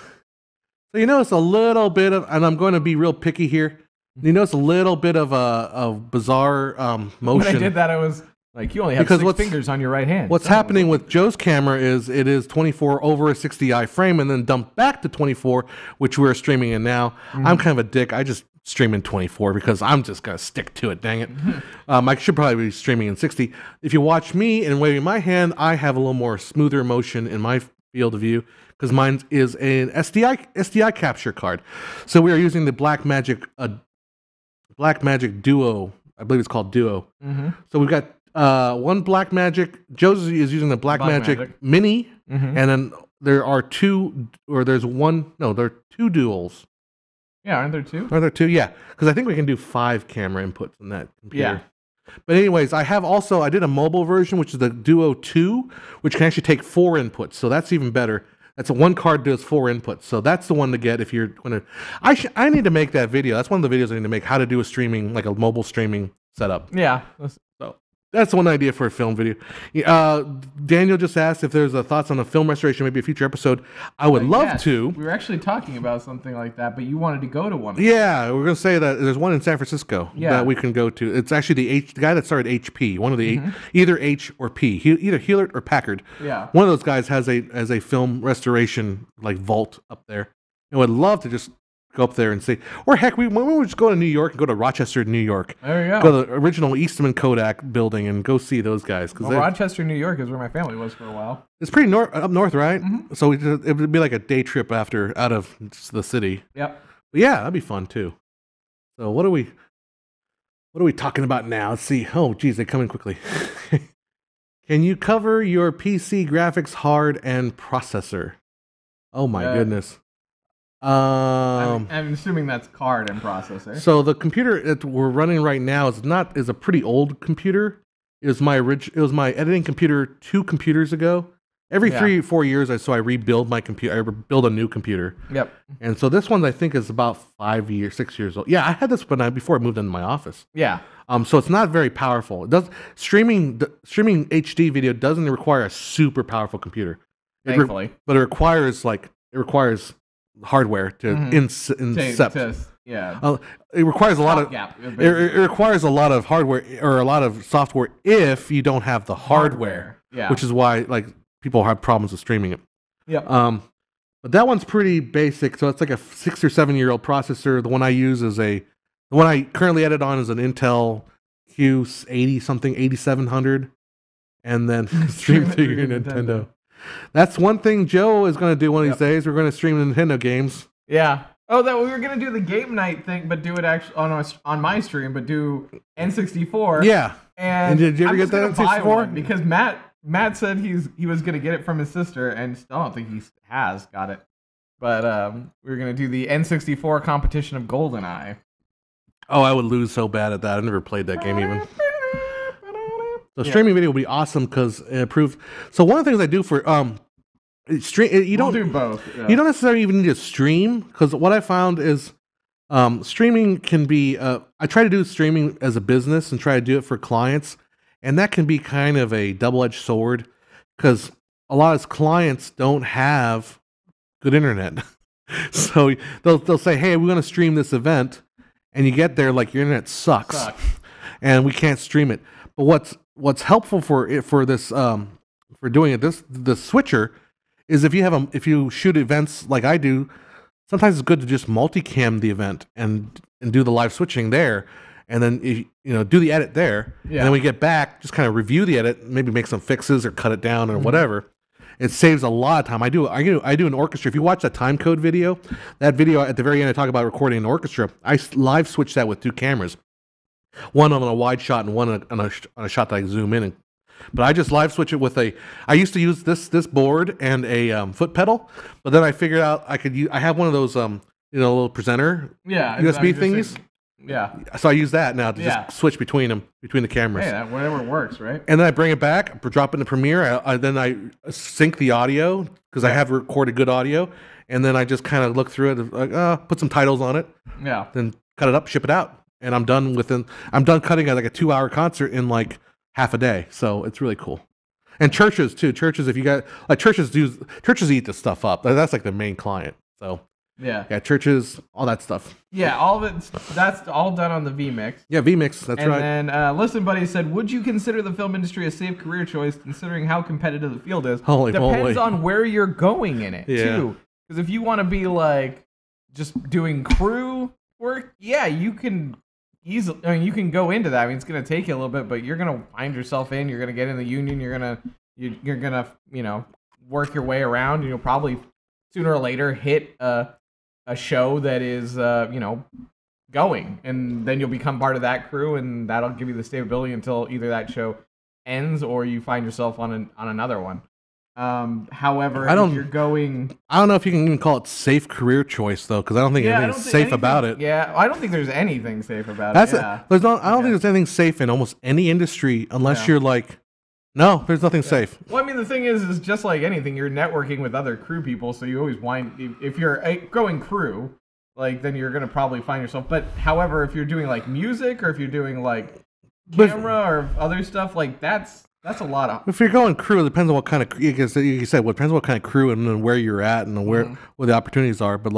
So you notice a little bit of, and I'm going to be real picky here. You notice a little bit of a bizarre motion. When I did that, I was like, you only have 6 fingers on your right hand. What's happening with Joe's camera is it is 24 over a 60i frame and then dumped back to 24, which we're streaming in now. I'm kind of a dick. I just stream in 24 because I'm just going to stick to it, dang it. I should probably be streaming in 60. If you watch me and waving my hand, I have a little more smoother motion in my field of view because mine is an SDI capture card. So we are using the Blackmagic Duo. I believe it's called Duo. So we've got one Blackmagic. Joe's is using the Blackmagic Mini, and then there are two duals. Yeah, aren't there two? Are there two? Yeah, because I think we can do 5 camera inputs in that computer. Yeah. But anyways, I did a mobile version, which is the Duo 2, which can actually take 4 inputs. So that's even better. That's one card does 4 inputs. So that's the one to get if you're going to... I need to make that video. That's one of the videos I need to make, how to do a streaming, like a mobile streaming setup. Yeah. So that's one idea for a film video. Daniel just asked if there's thoughts on a film restoration, maybe a future episode. I would love to. We were actually talking about something like that, but you wanted to go to one. Yeah, we're going to say that there's one in San Francisco that we can go to. It's actually the guy that started HP, one of the either H or P, either Hewlett or Packard. Yeah. One of those guys has a film restoration like vault up there. And would love to just go up there and see. Or heck, we would just go to New York and go to Rochester, New York. There you go. Go to the original Eastman Kodak building and go see those guys. Well, Rochester, New York is where my family was for a while. It's pretty up north, right? So it would be like a day trip out of the city. Yep. But yeah, that'd be fun too. So what are we talking about now? Let's see. Oh, geez, they come in quickly. Can you cover your PC graphics card and processor? Oh my goodness. I'm assuming that's card and processor. So the computer that we're running right now is a pretty old computer. It was my editing computer 2 computers ago. Every 3-4 years, I rebuild my computer. I build a new computer. Yep. And so this one I think is about 6 years old. Yeah, I had this before I moved into my office. Yeah. So it's not very powerful. Streaming HD video doesn't require a super powerful computer. Thankfully. But it requires hardware to incept. It requires a lot of it requires a lot of hardware or a lot of software if you don't have the hardware. Yeah. Which is why people have problems with streaming it. Yeah. But that one's pretty basic. So it's like a 6 or 7 year old processor. The one I use is the one I currently edit on is an Intel Q80 something 8700, and then stream through your Nintendo. That's one thing Joe is going to do one of these days. We're going to stream Nintendo games. Yeah. Oh, that we were going to do the game night thing, but do it actually on my stream, but do N64. Yeah. And did you ever get that N64? Because Matt said he was going to get it from his sister, and still don't think he has got it. But we were going to do the N64 competition of GoldenEye. Oh, I would lose so bad at that. I never played that game even. So streaming video will be awesome because it improves. So one of the things I do for you don't do both. Yeah. You don't necessarily even need to stream, because what I found is streaming can be. I try to do streaming as a business and try to do it for clients, and that can be kind of a double-edged sword because a lot of clients don't have good internet. So they'll say, "Hey, we're going to stream this event," and you get there like your internet sucks. And we can't stream it. But what's helpful for this for doing it the switcher is if you shoot events like I do, sometimes it's good to just multicam the event and do the live switching there, and then do the edit there, and then we get back, just kind of review the edit, maybe make some fixes or cut it down or whatever. It saves a lot of time. I do an orchestra. If you watch that time code video, that video at the very end I talk about recording an orchestra. I live switch that with 2 cameras. One on a wide shot and one on a shot that I zoom in. But I just live switch it with I used to use this board and a foot pedal, but then I figured out I have one of those little presenter USB thingies. Yeah. So I use that now to just switch between the cameras. Yeah, whatever works, right? And then I bring it back, drop it in the Premiere. Then I sync the audio because I have recorded good audio. And then I just kind of look through it, like, put some titles on it. Yeah. Then cut it up, ship it out, and I'm done cutting like a 2-hour concert in like half a day. So it's really cool. And churches too. Churches, if you got like churches eat this stuff up. That's like the main client. So yeah, churches, all that stuff. Yeah, all of it. That's all done on the vMix. Yeah, vMix. That's right. And then Listen Buddy said, "Would you consider the film industry a safe career choice, considering how competitive the field is? Holy moly. Depends on where you're going in it too. Because if you want to be like just doing crew work, yeah, you can easily. I mean, you can go into that. I mean, it's gonna take you a little bit, but you're gonna find yourself in. You're gonna get in the union. You're gonna work your way around. And you'll probably sooner or later hit a show that is going, and then you'll become part of that crew, and that'll give you the stability until either that show ends or you find yourself on another one. However, if you're going, I don't know if you can even call it safe career choice though, because I don't think anything's safe about it. Yeah, I don't think there's anything safe about it. I don't think there's anything safe in almost any industry unless you're like, no, there's nothing safe. Well, I mean, the thing is just like anything, you're networking with other crew people, so you always if you're going crew, like then you're gonna probably find yourself. But however, if you're doing like music or if you're doing like camera or other stuff, like that's a lot of. If you're going crew, it depends on what kind of, you said, what depends on what kind of crew and then where you're at and where the opportunities are. But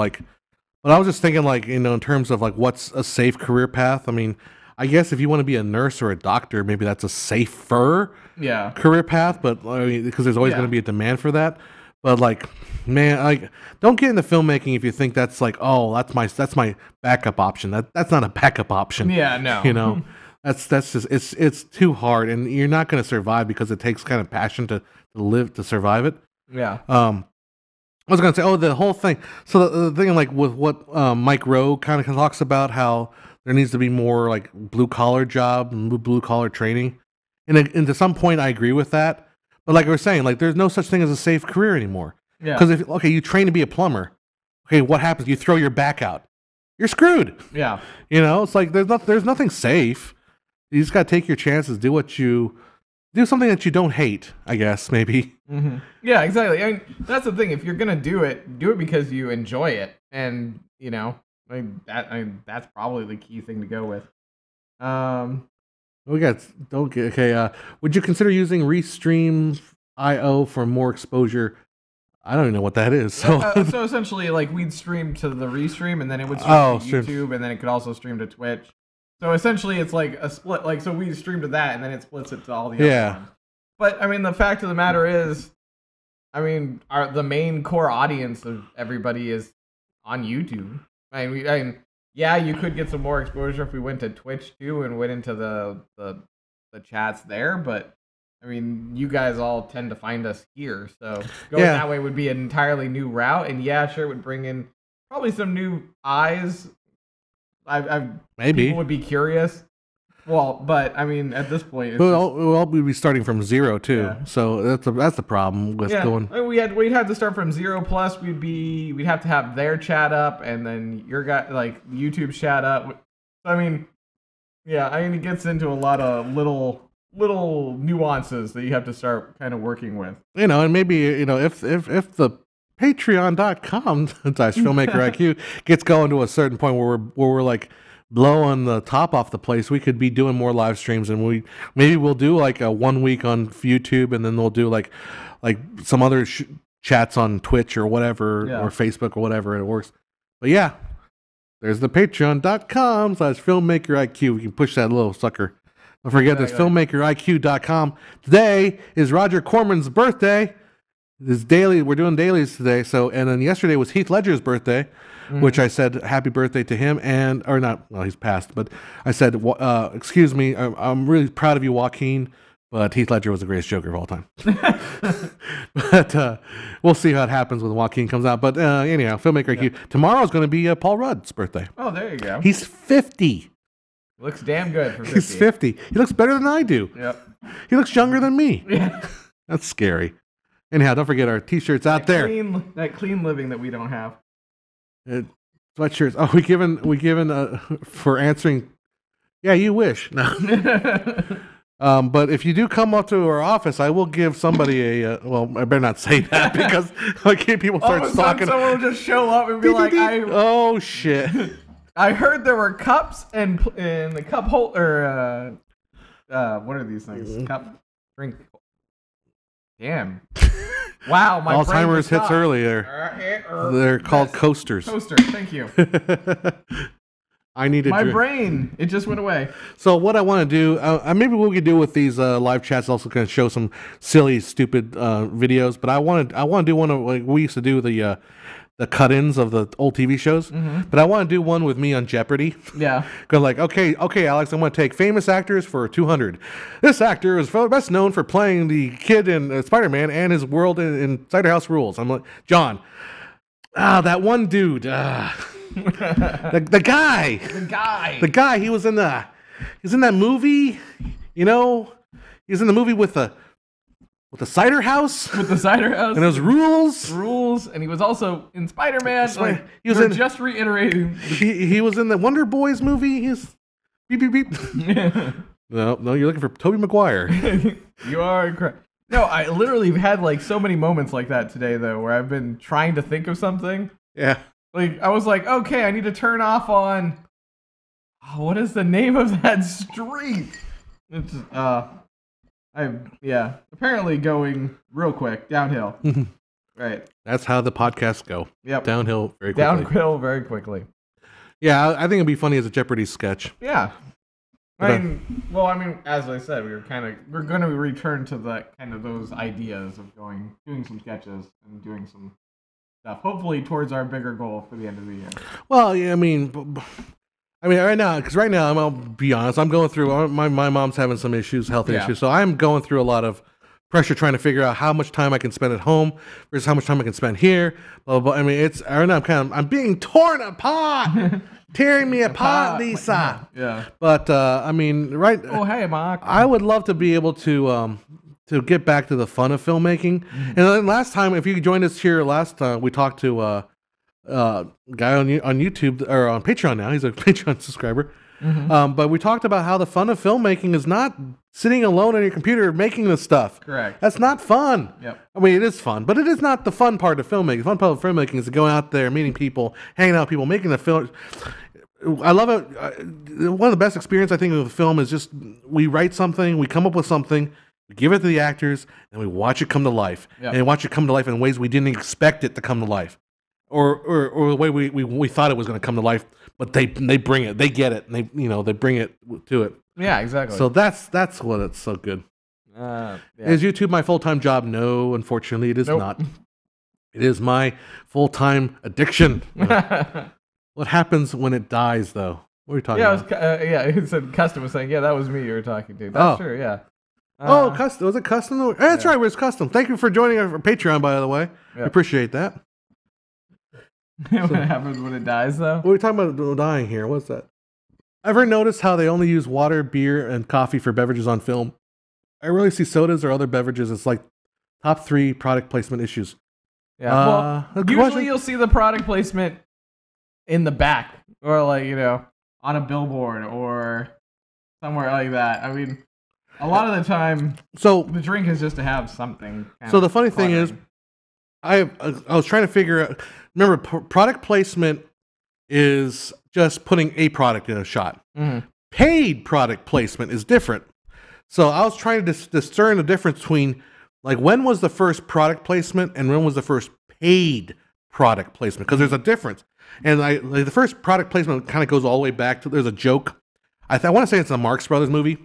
I was just thinking like, in terms of like what's a safe career path. I mean, I guess if you want to be a nurse or a doctor, maybe that's a safer career path. But I mean, because there's always going to be a demand for that. But like, man, like, don't get into filmmaking if you think that's like, oh, that's my backup option. That's not a backup option. Yeah, no. That's just it's too hard, and you're not going to survive because it takes kind of passion to survive it. Yeah. I was going to say, the whole thing. So the thing, like with what Mike Rowe kind of talks about, how there needs to be more like blue collar job and blue collar training, and to some point I agree with that. But like we were saying, like there's no such thing as a safe career anymore. Yeah. Because you train to be a plumber, okay, what happens? You throw your back out, you're screwed. Yeah. It's like there's nothing safe. You just got to take your chances, do something that you don't hate, I guess, maybe. Mm-hmm. Yeah, exactly. I mean, that's the thing. If you're going to do it because you enjoy it. And, that's probably the key thing to go with. Would you consider using Restream.io for more exposure? I don't even know what that is. So essentially, like, we'd stream to the Restream, and then it would stream to YouTube, and then it could also stream to Twitch. So essentially, it's like a split. Like, so we stream to that, and then it splits it to all the other ones. But I mean, the fact of the matter is, the main core audience of everybody is on YouTube. I mean, you could get some more exposure if we went to Twitch too and went into the chats there. But I mean, you guys all tend to find us here, so going that way would be an entirely new route. And it would bring in probably some new eyes. Maybe people would be curious. Well, but I mean, at this point, we'd be starting from zero too. Yeah. So that's the problem with going. We'd have to start from zero. Plus, we'd have to have their chat up, and then your guy like YouTube chat up. I mean, it gets into a lot of little nuances that you have to start kind of working with. And maybe if the Patreon.com/filmmaker IQ gets going to a certain point where we're like blowing the top off the place, we could be doing more live streams, and we'll do like a 1 week on YouTube, and then we'll do like some other chats on Twitch or whatever, or Facebook or whatever it works. But there's the Patreon.com/filmmaker IQ. We can push that little sucker. Don't forget this filmmakeriq.com. Today is Roger Corman's birthday. We're doing dailies today. So, and then yesterday was Heath Ledger's birthday, which I said happy birthday to him, he's passed, but I said, excuse me, I'm really proud of you, Joaquin, but Heath Ledger was the greatest Joker of all time. But we'll see how it happens when Joaquin comes out. But anyhow, Filmmaker IQ. Tomorrow's going to be Paul Rudd's birthday. Oh, there you go. He's 50. Looks damn good for 50. He's 50. He looks better than I do. Yep. He looks younger than me. Yeah. That's scary. Anyhow, don't forget our T-shirts out there. That clean living that we don't have. Sweatshirts. Oh, we given for answering. Yeah, you wish. No. But if you do come up to our office, I will give somebody a. Well, I better not say that because people start stalking. Someone will just show up and be like, "Oh shit." I heard there were cups and the cup holder. What are these things? Cup, drink. Damn. Wow, my Alzheimer's hits early there. They're called coasters. Coaster, thank you. I need my brain. It just went away. So what I want to do, maybe what we could do with these live chats, also going to show some silly, stupid videos. But I want to do one of like we used to do the cut-ins of the old TV shows. Mm-hmm. But I want to do one with me on Jeopardy. Yeah. Because like, okay, Alex, I'm going to take famous actors for 200. This actor is best known for playing the kid in Spider-Man and his world in Cider House Rules. I'm like, John. That one dude. The guy. He was in that movie. You know, he was in the movie with the cider house. With the cider house. And those rules. And he was also in Spider-Man. Like, he was just reiterating. He was in the Wonder Boys movie. He's beep beep beep. No, you're looking for Tobey Maguire. You are correct. No, I literally have had like so many moments like that today though, where I've been trying to think of something. Yeah. Like I was like, okay, I need to turn off on. Oh, what is the name of that street? It's apparently going real quick downhill. Right. That's how the podcasts go. Yep. Downhill very quickly. Downhill very quickly. Yeah, I think it'd be funny as a Jeopardy sketch. Yeah. I mean, as I said, we're going to return to that kind of those ideas of doing some sketches and doing some stuff, hopefully towards our bigger goal for the end of the year. Well, yeah, I mean, right now, I'll be honest, I'm going through, my mom's having some issues, health issues, so I'm going through a lot of pressure trying to figure out how much time I can spend at home versus how much time I can spend here. Blah, blah, blah. I mean, right now I'm being torn apart. Tearing me apart, Lisa. Yeah. But I mean, right. Oh, hey, Mark. I would love to be able to get back to the fun of filmmaking. Mm-hmm. And then last time, if you joined us here last time, we talked to a guy on YouTube or on Patreon now. He's a Patreon subscriber. Mm-hmm. But we talked about how the fun of filmmaking is not sitting alone on your computer making this stuff. Correct. That's not fun. Yep. I mean, it is fun, but it is not the fun part of filmmaking. The fun part of filmmaking is going out there, meeting people, hanging out with people, making the film. I love it. One of the best experiences I think of a film is just we write something, we come up with something, we give it to the actors, and we watch it come to life. Yep. And watch it come to life in ways we didn't expect it to come to life. Or the way we thought it was going to come to life, but they bring it, they get it, and they bring it to it. Yeah, exactly. So that's what it's so good. Yeah. Is YouTube my full-time job? No, unfortunately, it is not. It is my full-time addiction. What happens when it dies, though? What are you talking about? It said Custom was saying, yeah, that was me you were talking to. That's true, yeah. Custom. Was it Custom? That's right, it was Custom. Thank you for joining our Patreon, by the way. Yep. I appreciate that. What happens when it dies, though? What are we talking about dying here? What's that? Ever noticed how they only use water, beer, and coffee for beverages on film? I really see sodas or other beverages as like top 3 product placement issues. Yeah. Usually you'll see the product placement in the back or like, on a billboard or somewhere like that. I mean, a lot of the time, so the drink is just to have something. So the funny thing is, I was trying to figure out. Remember, product placement is just putting a product in a shot. Mm-hmm. Paid product placement is different. So I was trying to discern the difference between, like, when was the first product placement and when was the first paid product placement? Because there's a difference. And the first product placement kind of goes all the way back to, there's a joke. I want to say it's a Marx Brothers movie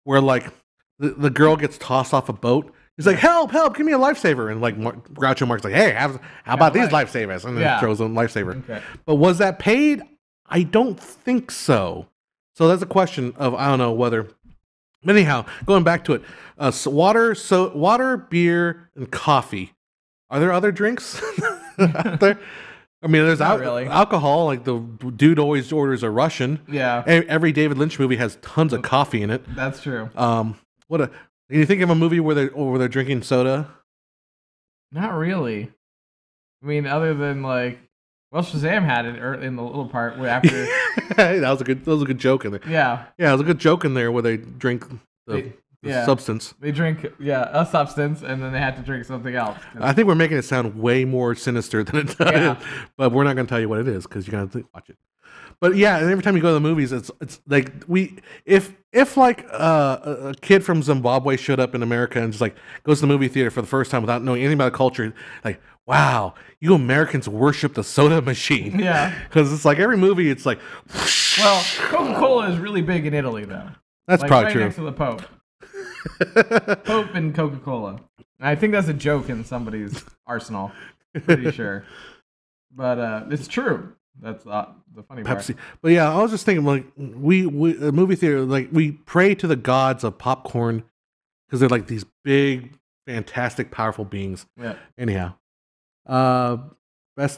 where, like, the girl gets tossed off a boat. He's like, help, give me a lifesaver. And like Groucho Marx like, hey, how about these lifesavers? And then throws them a lifesaver. Okay. But was that paid? I don't think so. So that's a question of, I don't know whether. Anyhow, going back to it, water, beer, and coffee. Are there other drinks out there? I mean, there's alcohol. Like the dude always orders a Russian. Yeah. Every David Lynch movie has tons of coffee in it. That's true. Can you think of a movie where they're drinking soda? Not really. I mean, other than Well, Shazam had it in the little part where after. that was a good joke in there. Yeah. Yeah, it was a good joke in there where they drink the substance. They drink, a substance, and then they had to drink something else. I think we're making it sound way more sinister than it does. Yeah. But we're not going to tell you what it is because you're going to watch it. But yeah, and every time you go to the movies, it's like if like a kid from Zimbabwe showed up in America and just like goes to the movie theater for the first time without knowing anything about the culture, like, wow, you Americans worship the soda machine. Yeah, because it's like every movie, it's like. Well, Coca-Cola is really big in Italy, though. That's like, probably right true. Next to the Pope. Pope and Coca-Cola. I think that's a joke in somebody's arsenal. Pretty sure, but it's true. That's the funny Pepsi. part. But yeah, I was just thinking, like, we a movie theater, like, we pray to the gods of popcorn because they're like these big, fantastic, powerful beings. Yeah. Anyhow, let's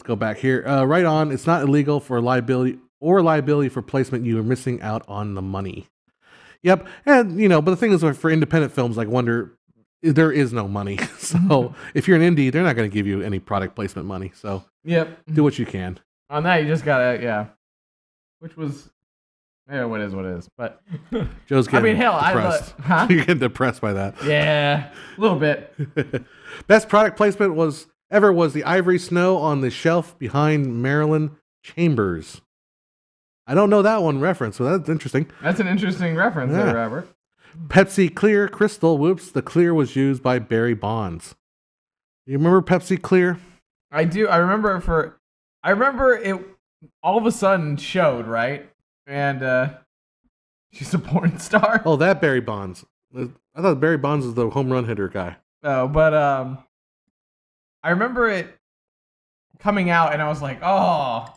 go back here. Right on. It's not illegal for liability for placement. You are missing out on the money. Yep. And but the thing is, for independent films, like Wonder, there is no money. So if you're an indie, they're not going to give you any product placement money. So yep, do what you can. On that, you just gotta which was what is. But Joe's getting depressed. You're getting depressed by that. Yeah, a little bit. Best product placement was the ivory snow on the shelf behind Marilyn Chambers. I don't know that one reference, so that's interesting. That's an interesting reference there, Robert. Pepsi Clear Crystal. Whoops, the clear was used by Barry Bonds. You remember Pepsi Clear? I do. I remember it all of a sudden showed, right? And she's a porn star. Oh, that Barry Bonds. I thought Barry Bonds was the home run hitter guy. Oh, but I remember it coming out and I was like, oh,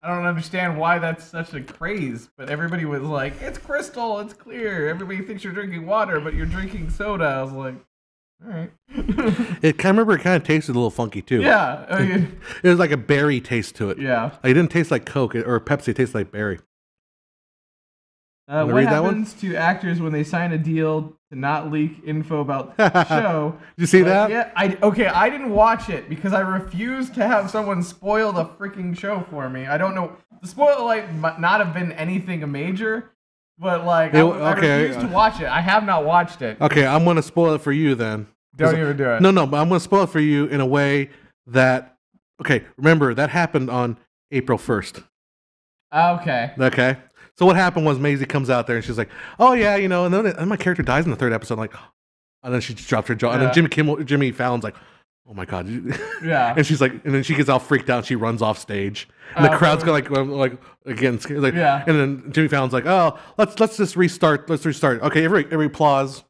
I don't understand why that's such a craze, but everybody was like, it's crystal, it's clear. Everybody thinks you're drinking water, but you're drinking soda. I was like, all right. I remember it kind of tasted a little funky too. Yeah. I mean, it was like a berry taste to it. Yeah. Like, it didn't taste like Coke or Pepsi. It tasted like berry. What happens to actors when they sign a deal to not leak info about the show? Did you see that? Yeah. I didn't watch it because I refused to have someone spoil the freaking show for me. I don't know. The spoiler might not have been anything major, but I refused to watch it. I have not watched it. Okay, I'm going to spoil it for you then. Don't even do it. No, but I'm going to spoil it for you in a way that, okay, remember, that happened on April 1st. Okay. Okay. So what happened was Maisie comes out there and she's like, "Oh yeah, and then my character dies in the third episode." Like, and then she just dropped her jaw. Yeah. And then Jimmy Fallon's like, "Oh my god!" Yeah. And she's like, and then she gets all freaked out. And she runs off stage, and the crowd's going like again, like, yeah. And then Jimmy Fallon's like, "Oh, let's just restart. Let's restart." Okay, every applause.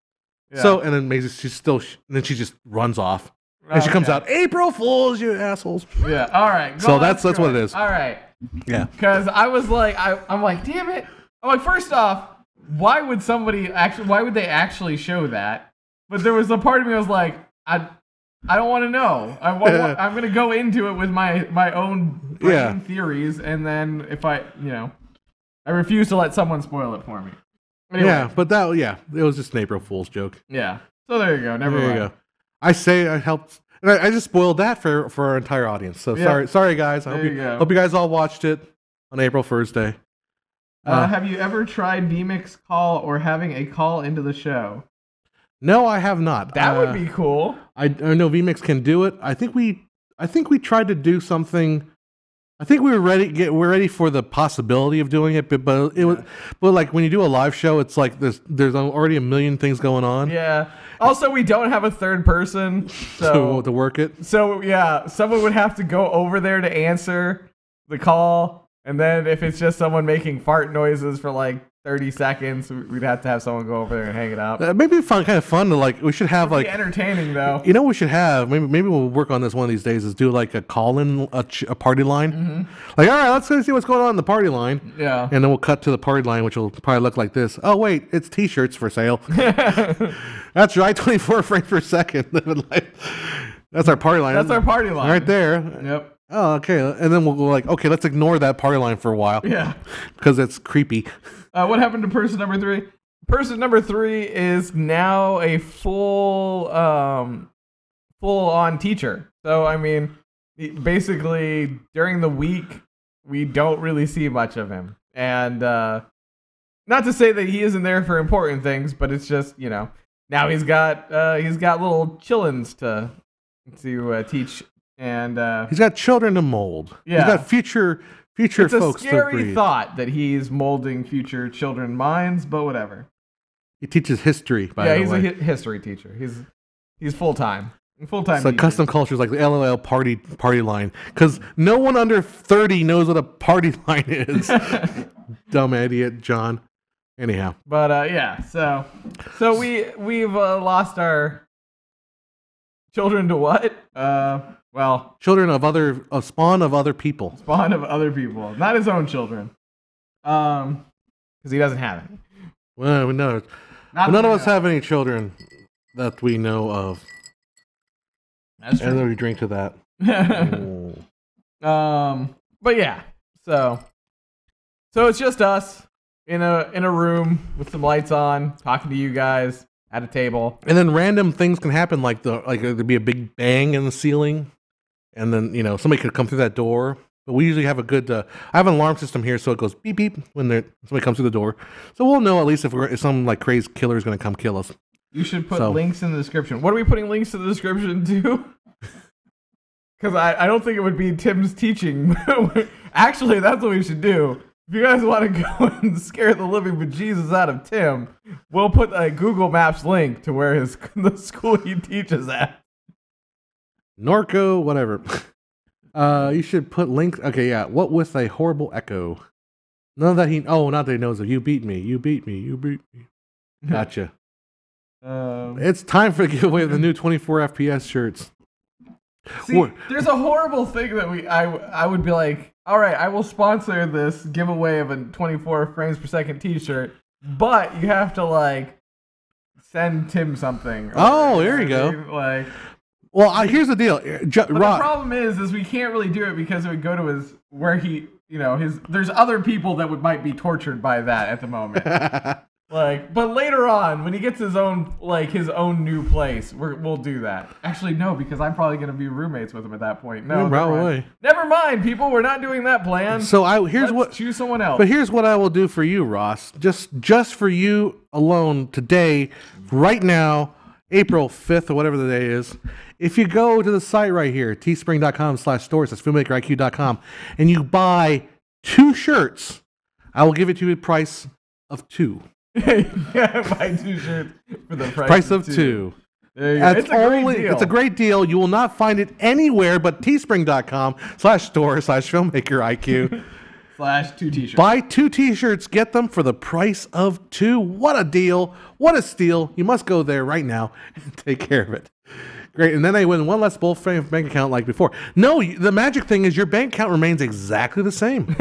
Yeah. So and then Maisie, and then she just runs off, and she comes out, "April Fools, you assholes!" Yeah. All right. So that's what it is. All right. Yeah. Because I was like, I'm like, damn it. I'm like, first off, why would they actually show that? But there was a part of me that was like, I don't want to know. I'm going to go into it with my own theories, and then if I refuse to let someone spoil it for me. Anyway. Yeah, but it was just an April Fool's joke. Yeah. So there you go. Never mind. Go. I say I helped. And I just spoiled that for our entire audience. So sorry guys. I hope you guys all watched it on April 1st day. Have you ever tried vMix call or having a call into the show? No, I have not. That would be cool. I know vMix can do it. I think we tried to do something. I think we're ready for the possibility of doing it, but like when you do a live show, it's like there's already a million things going on. Yeah. Also, we don't have a third person to work it. So yeah, someone would have to go over there to answer the call, and then if it's just someone making fart noises for like 30 seconds, we'd have to have someone go over there and hang it up. Maybe kind of fun to we should have It'd be entertaining though. You know what we should have? Maybe we'll work on this one of these days. Is do like a call-in, a party line. Mm-hmm. Like, all right, let's go see what's going on in the party line. Yeah. And then we'll cut to the party line, which will probably look like this. Oh wait, it's T-shirts for sale. That's right, 24 frames per second. That's our party line. That's our party line right there. Yep. Oh, okay. And then we'll go okay, let's ignore that party line for a while. Yeah. Because it's creepy. What happened to person number 3? Person number 3 is now a full-on teacher. So, I mean, basically during the week we don't really see much of him, and not to say that he isn't there for important things, but it's just now he's got little chillins to teach, and he's got children to mold. Yeah, he's got future it's folks to breed. It's a scary thought that he's molding future children's minds, but whatever. He teaches history. By the way, he's a history teacher. He's full time. Full-time. So custom cultures like the LOL party line, because no one under 30 knows what a party line is. Dumb idiot, John. Anyhow, but yeah, so we've lost our children to what? Well, children of a spawn of other people. Spawn of other people, not his own children, because he doesn't have any. Well, none of us have any children that we know of. That's true. And then we drink to that. But yeah, so it's just us in a room with some lights on, talking to you guys at a table. And then random things can happen, like there'd be a big bang in the ceiling, and then somebody could come through that door. But we usually have a good. I have an alarm system here, so it goes beep beep when somebody comes through the door. So we'll know at least if some like crazy killer is going to come kill us. You should put links in the description. What are we putting links to the description to? Because I don't think it would be Tim's teaching. Actually, that's what we should do. If you guys want to go and scare the living bejesus out of Tim, we'll put a Google Maps link to where the school he teaches at. Norco, whatever. You should put links. Okay, yeah. What with a horrible echo? None that not that he knows it. You beat me. You beat me. You beat me. Gotcha. It's time for the giveaway of the new 24 FPS shirts. See, there's a horrible thing that I would be like, all right, I will sponsor this giveaway of a 24 frames per second t-shirt, but you have to send Tim something. Oh, there you go. Well, here's the deal. The problem is we can't really do it because it would go to there's other people that might be tortured by that at the moment. But later on, when he gets his own new place, we'll do that. Actually, no, because I'm probably going to be roommates with him at that point. No, probably. Never mind, people. We're not doing that plan. So Let's choose someone else. But here's what I will do for you, Ross. Just for you alone today, right now, April 5th or whatever the day is. If you go to the site right here, teespring.com/stores, that's filmmakeriq.com, and you buy 2 shirts, I will give it to you at the price of 2. Yeah, buy 2 shirts for the price of 2. There you go. It's a great deal. It's a great deal. You will not find it anywhere but teespring.com/store/filmmakeriq. /2 t-shirts. Buy 2 t-shirts, get them for the price of 2. What a deal. What a steal. You must go there right now and take care of it. Great. And then I win one less bulk bank account like before. No, the magic thing is your bank account remains exactly the same.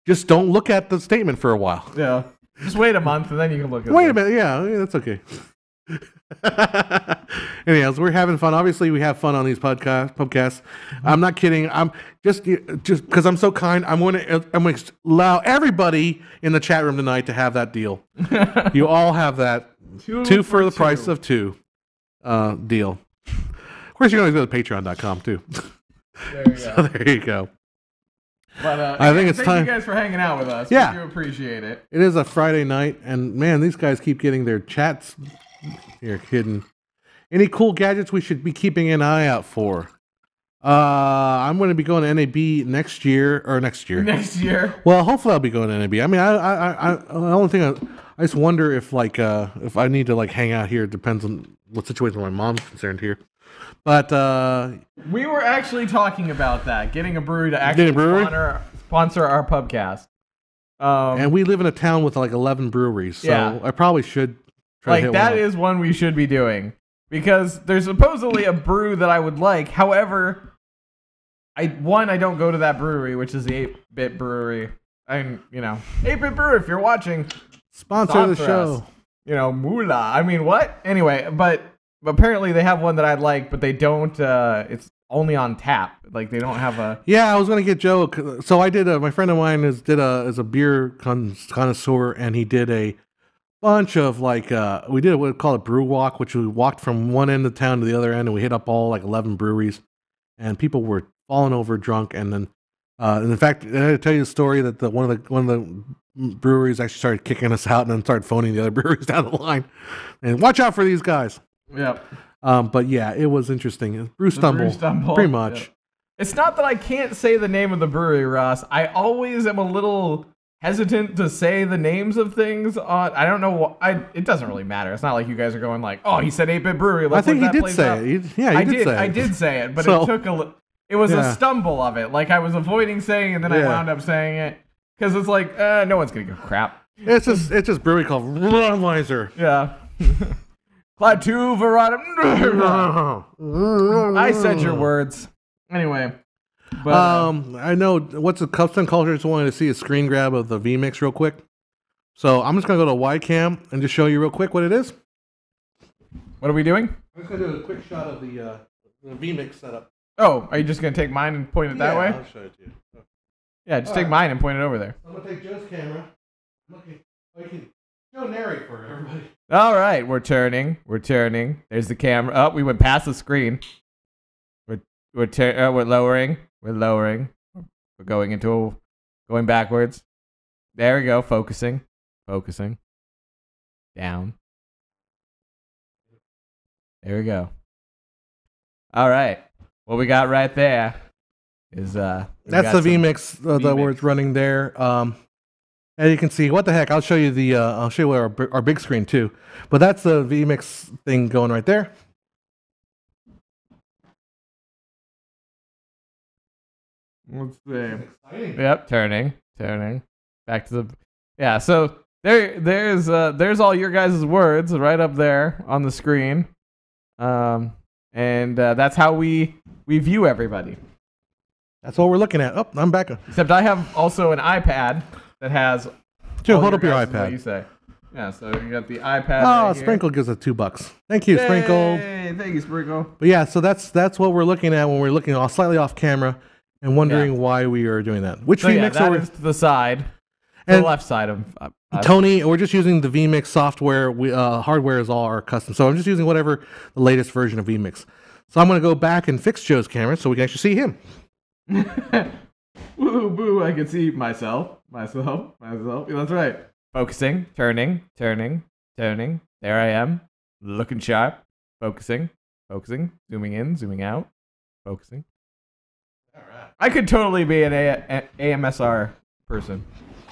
Just don't look at the statement for a while. Yeah. Just wait a month and then you can look at it. Wait a minute. Yeah, that's okay. Anyways, we're having fun. Obviously, we have fun on these podcasts. I'm not kidding. I'm just because I'm so kind. I'm going to allow everybody in the chat room tonight to have that deal. You all have that 2 for the price of 2 deal. Of course, you're going to go to patreon.com too. There you go. So there you go. But I think it's thank time. You guys for hanging out with us. Yeah. We do appreciate it. It is a Friday night, and man, these guys keep getting their chats. You're kidding. Any cool gadgets we should be keeping an eye out for? I'm going to be going to NAB next year. Next year. Well, hopefully I'll be going to NAB. I mean, the only thing I just wonder if if I need to hang out here. It depends on what situation my mom's concerned here. But we were actually talking about that, getting a brewery to actually sponsor our Pubcast. And we live in a town with 11 breweries, so yeah. I probably should try to hit that one is one we should be doing because there's supposedly a brew that I would like. However, I don't go to that brewery, which is the 8-Bit Brewery. 8-Bit Brewery, if you're watching, sponsor the show. Moolah. I mean, what? Anyway, but apparently they have one that I'd like, but they don't. It's only on tap. They don't have a. Yeah, I was gonna get Joe. So I did. My friend of mine is a beer connoisseur, and he did a bunch of we did what we call a brew walk, which we walked from one end of town to the other end, and we hit up all 11 breweries. and people were falling over drunk. And then, and in fact, I had to tell you the story that one of the breweries actually started kicking us out and then started phoning the other breweries down the line. And watch out for these guys. Yep. But yeah, it was interesting. Brew Stumble, pretty much. Yep. It's not that I can't say the name of the brewery, Ross. I always am a little hesitant to say the names of things. I don't know. It doesn't really matter. It's not like you guys are going like, oh, he said 8-Bit Brewery. I think he did say it. Yeah, he did say it. I did say it, but it took it was a stumble of it. Like I was avoiding saying it, and then I wound up saying it. Because it's like, no one's going to give a crap. It's just brewery called Budweiser. Yeah. Plateau Verada. I said your words. Anyway. But, I know what's the custom culture. Just wanted to see a screen grab of the vMix real quick. So I'm just going to go to Ycam and just show you real quick what it is. What are we doing? I'm just going to do a quick shot of the vMix setup. Oh, are you just going to take mine and point it that way? I'll show it to you. Yeah, just take mine and point it over there. I'm going to take Joe's camera. Joe narrate for everybody. All right, we're turning. There's the camera. Oh, we went past the screen. We're lowering. We're lowering. We're going backwards. There we go. Focusing. Down. There we go. All right. What we got right there is that's the vMix that we're running there. And you can see what the heck. I'll show you our big screen too. But that's the vMix thing going right there. Let's see. Yep, turning. Back to the So there's all your guys' words right up there on the screen, and that's how we view everybody. That's what we're looking at. Oh, I'm back. Except I have also an iPad that has. Joe, hold up your iPad. What you say? Yeah, so you got the iPad. Oh, right Sprinkle gives us $2. Thank you, Sprinkle. Hey, thank you, Sprinkle. But yeah, so that's what we're looking at when we're looking slightly off camera and wondering why we are doing that. Which vMix that is to the side, the left side of Tony. We're just using the vMix software. Hardware is all our custom. So I'm just using whatever the latest version of vMix. So I'm going to go back and fix Joe's camera so we can actually see him. Woo boo! I can see myself. That's right. Focusing, turning. There I am, looking sharp. Focusing, zooming in, zooming out. Focusing. All right. I could totally be an AMSR person.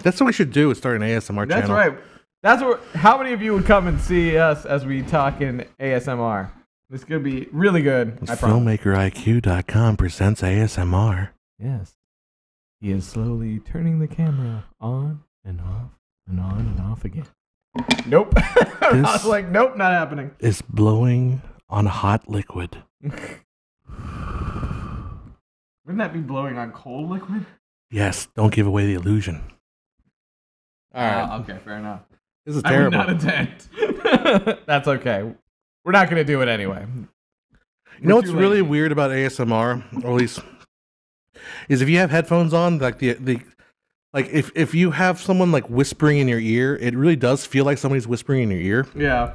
That's what we should do, is start an ASMR channel. That's right. That's what. How many of you would come and see us as we talk in ASMR? This is going to be really good. FilmmakerIQ.com presents ASMR. Yes. He is slowly turning the camera on and off and on and off again. Nope. I was like, nope, not happening. It's blowing on hot liquid. Wouldn't that be blowing on cold liquid? Yes, don't give away the illusion. All right. Okay, fair enough. This is terrible. I would not attempt. That's okay. We're not going to do it anyway. You know what's really weird about ASMR, or at least, is if you have headphones on, like if you have someone like whispering in your ear, it really does feel like somebody's whispering in your ear. Yeah.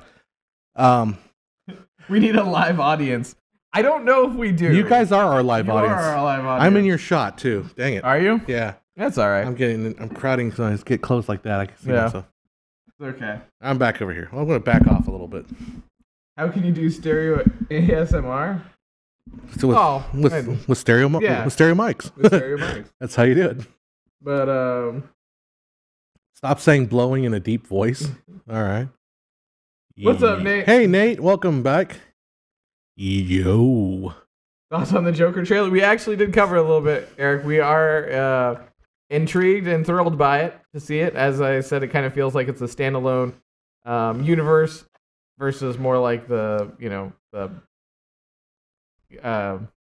We need a live audience. I don't know if we do. You guys are our live audience. You are our live audience. I'm in your shot too. Dang it. Are you? Yeah. That's all right. I'm crowding, so I just get close like that. I can see myself. It's okay. I'm back over here. I'm going to back off a little bit. How can you do stereo ASMR? So with stereo mics. With stereo mics. That's how you do it. But stop saying blowing in a deep voice. All right. What's up, Nate? Hey, Nate. Welcome back. Yo. Thoughts on the Joker trailer? We actually did cover a little bit, Eric. We are intrigued and thrilled by it, to see it. As I said, it kind of feels like it's a standalone universe versus more like the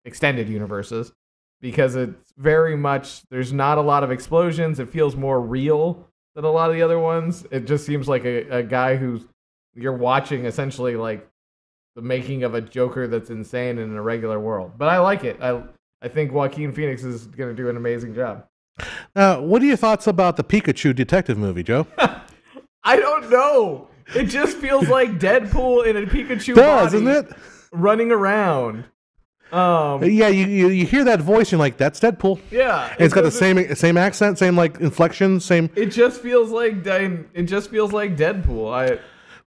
extended universes, because it's very much, there's not a lot of explosions. It feels more real than a lot of the other ones. It just seems like a guy who's, you're watching essentially like the making of a Joker that's insane in a regular world. But I like it. I think Joaquin Phoenix is going to do an amazing job. What are your thoughts about the Pikachu detective movie, Joe? I don't know. It just feels like Deadpool in a Pikachu body, isn't it? Running around. Yeah, you hear that voice, and you're like, that's Deadpool. Yeah, and it's got the same accent, same like inflection, same. It just feels like Deadpool.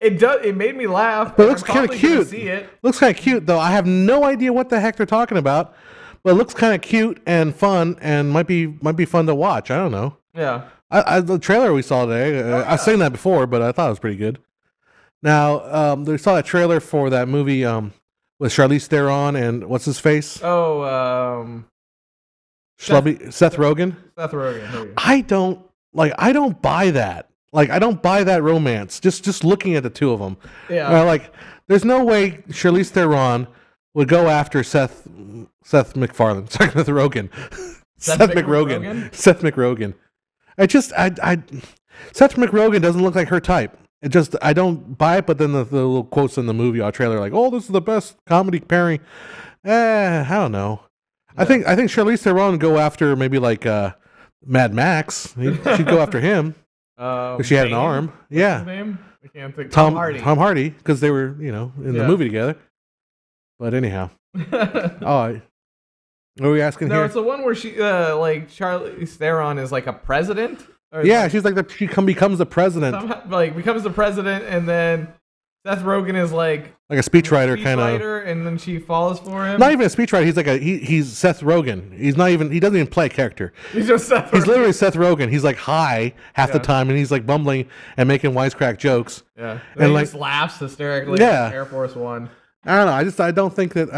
It made me laugh. But it looks kind of cute. Looks kind of cute though. I have no idea what the heck they're talking about, but it looks kind of cute and fun, and might be fun to watch. I don't know. Yeah. The trailer we saw today. I've seen that before, but I thought it was pretty good. Now, we saw that trailer for that movie with Charlize Theron and what's his face? Oh, Seth Rogen. Seth Rogen. I don't buy that. Like, I don't buy that romance. Just looking at the two of them. Yeah. Like, there's no way Charlize Theron would go after Seth MacFarlane. Sorry, Seth Rogen. Seth MacRogan. Seth MacRogan. Seth MacRogan doesn't look like her type. I don't buy it, but then the little quotes in the movie or trailer like, oh, this is the best comedy pairing. I don't know. Yeah. I think Charlize Theron would go after maybe like Mad Max. She'd go after him. If she had an arm. What's yeah. his name? I can't think. Tom Hardy, because they were, in the movie together. But anyhow. What are we asking here? No, it's the one where she, like, Charlize Theron is like a president. Yeah, she's like she becomes the president. Becomes the president, and then Seth Rogen is like a speechwriter kind of, and then she falls for him. Not even a speechwriter. He's like he's Seth Rogen. He doesn't even play a character. He's just Seth Rogen. He's literally Seth Rogen. He's like high half the time, and he's like bumbling and making wisecrack jokes. Yeah, and he just laughs hysterically. Yeah, Air Force One. I don't know. I don't think that.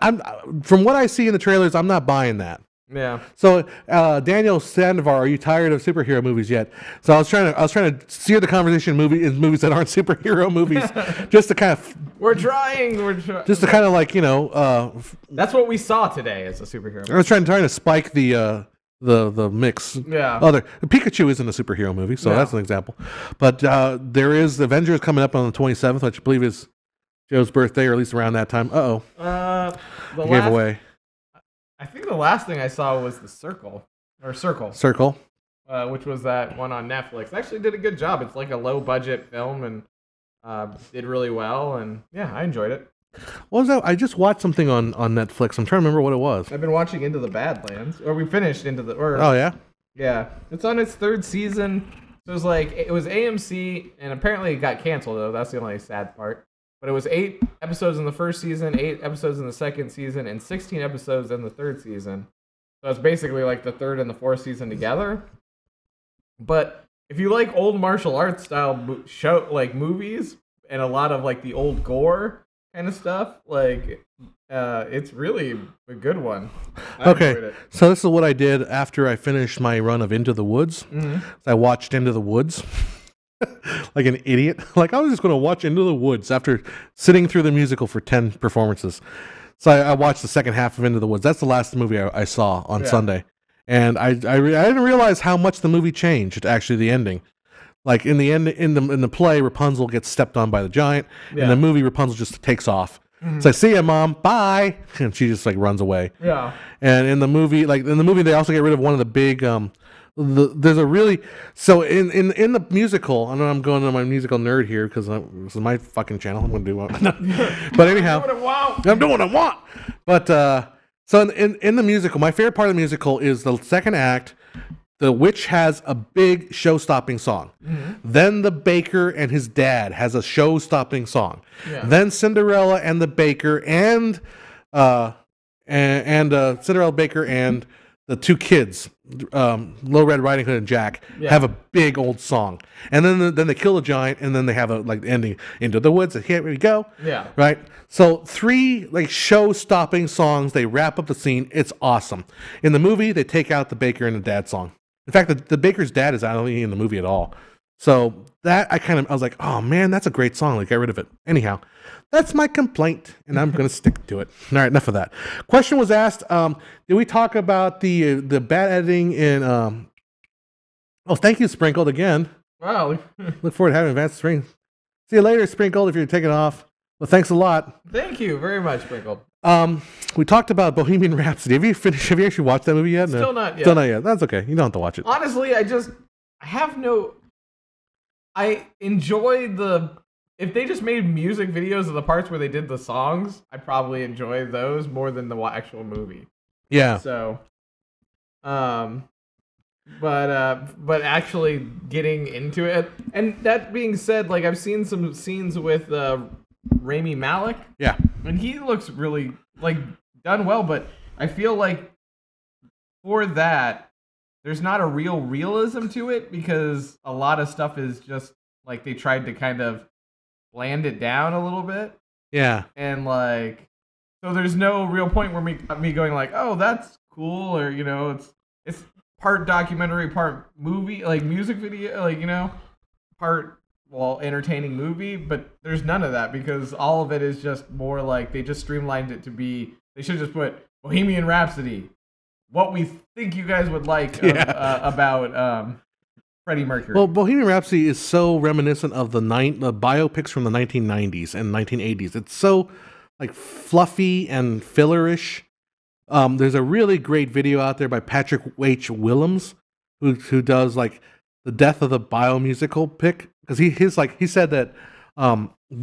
I'm from what I see in the trailers, I'm not buying that. Yeah. So, Daniel Sandovar, are you tired of superhero movies yet? So I was trying to steer the conversation in movies that aren't superhero movies, just to kind of. We're trying. Just to kind of like That's what we saw today as a superhero movie. I was trying to spike the mix. Yeah. Pikachu isn't a superhero movie, so that's an example. But there is Avengers coming up on the 27th, which I believe is Joe's birthday, or at least around that time. Gave away. I think the last thing I saw was Circle, which was that one on Netflix. Actually did a good job. It's like a low budget film and did really well. And yeah, I enjoyed it. What was that? I just watched something on Netflix. I'm trying to remember what it was. I've been watching Into the Badlands, or we finished Oh yeah. Yeah, it's on its third season. So it was AMC, and apparently it got canceled though. That's the only sad part. But it was 8 episodes in the first season, 8 episodes in the second season, and 16 episodes in the third season. So it's basically like the third and the fourth season together. But if you like old martial arts style movies and a lot of like the old gore kind of stuff, it's really a good one. Okay, so this is what I did after I finished my run of Into the Woods. Mm-hmm. I watched Into the Woods. Like an idiot. Like, I was just going to watch Into the Woods after sitting through the musical for 10 performances. So I watched the second half of Into the Woods. That's the last movie I saw on Sunday. And I didn't realize how much the movie changed, actually, the ending. Like, in the end, in the play, Rapunzel gets stepped on by the giant. Yeah. In the movie, Rapunzel just takes off. Mm-hmm. It's like, see ya, Mom, bye. And she just, like, runs away. Yeah. And in the movie, they also get rid of one of the big... there's a really in the musical. I know I'm going on my musical nerd here because this is my fucking channel. I'm gonna do what. But anyhow, I'm doing what I want. But so in the musical, my favorite part of the musical is the second act. The witch has a big show-stopping song. Mm-hmm. Then the baker and his dad has a show-stopping song. Yeah. Then Cinderella and the baker and Cinderella Baker and the two kids, Low Red Riding Hood and Jack, have a big old song, and then they kill the giant, and then they have a ending Into the Woods. Here we go. Yeah. Right. So 3 show-stopping songs. They wrap up the scene. It's awesome. In the movie, they take out the baker and the dad song. In fact, the baker's dad is not in the movie at all. So that I was like, oh man, that's a great song. Get rid of it. Anyhow, that's my complaint, and I'm going to stick to it. All right, enough of that. Question was asked, did we talk about the bad editing in... Oh, thank you, Sprinkled, again. Wow. Look forward to having advanced spring. See you later, Sprinkled, if you're taking off. Well, thanks a lot. Thank you very much, Sprinkled. We taled about Bohemian Rhapsody. Have you actually watched that movie yet? No. Still not yet. Still not yet. That's okay. You don't have to watch it. Honestly, I enjoy the if they just made music videos of the parts where they did the songs, I'd probably enjoy those more than the actual movie. Yeah. So, but actually getting into it, and that being said, like I've seen some scenes with Rami Malek. Yeah. And he looks really like done well, but I feel like for that, there's not a real realism to it because a lot of stuff is just like they tried to kind of bland it down a little bit. Yeah. And like, so there's no real point where me going like, oh, that's cool, or it's part documentary, part movie, like music video, like part entertaining movie, but there's none of that because all of it is just more like they just streamlined it to be. They should just put Bohemian Rhapsody, what we think you guys would like about Freddie Mercury. Well, Bohemian Rhapsody is so reminiscent of the biopics from the 1990s and 1980s. It's so like fluffy and fillerish. There's a really great video out there by Patrick H. Willems who does like the death of the biomusical pick, because he said that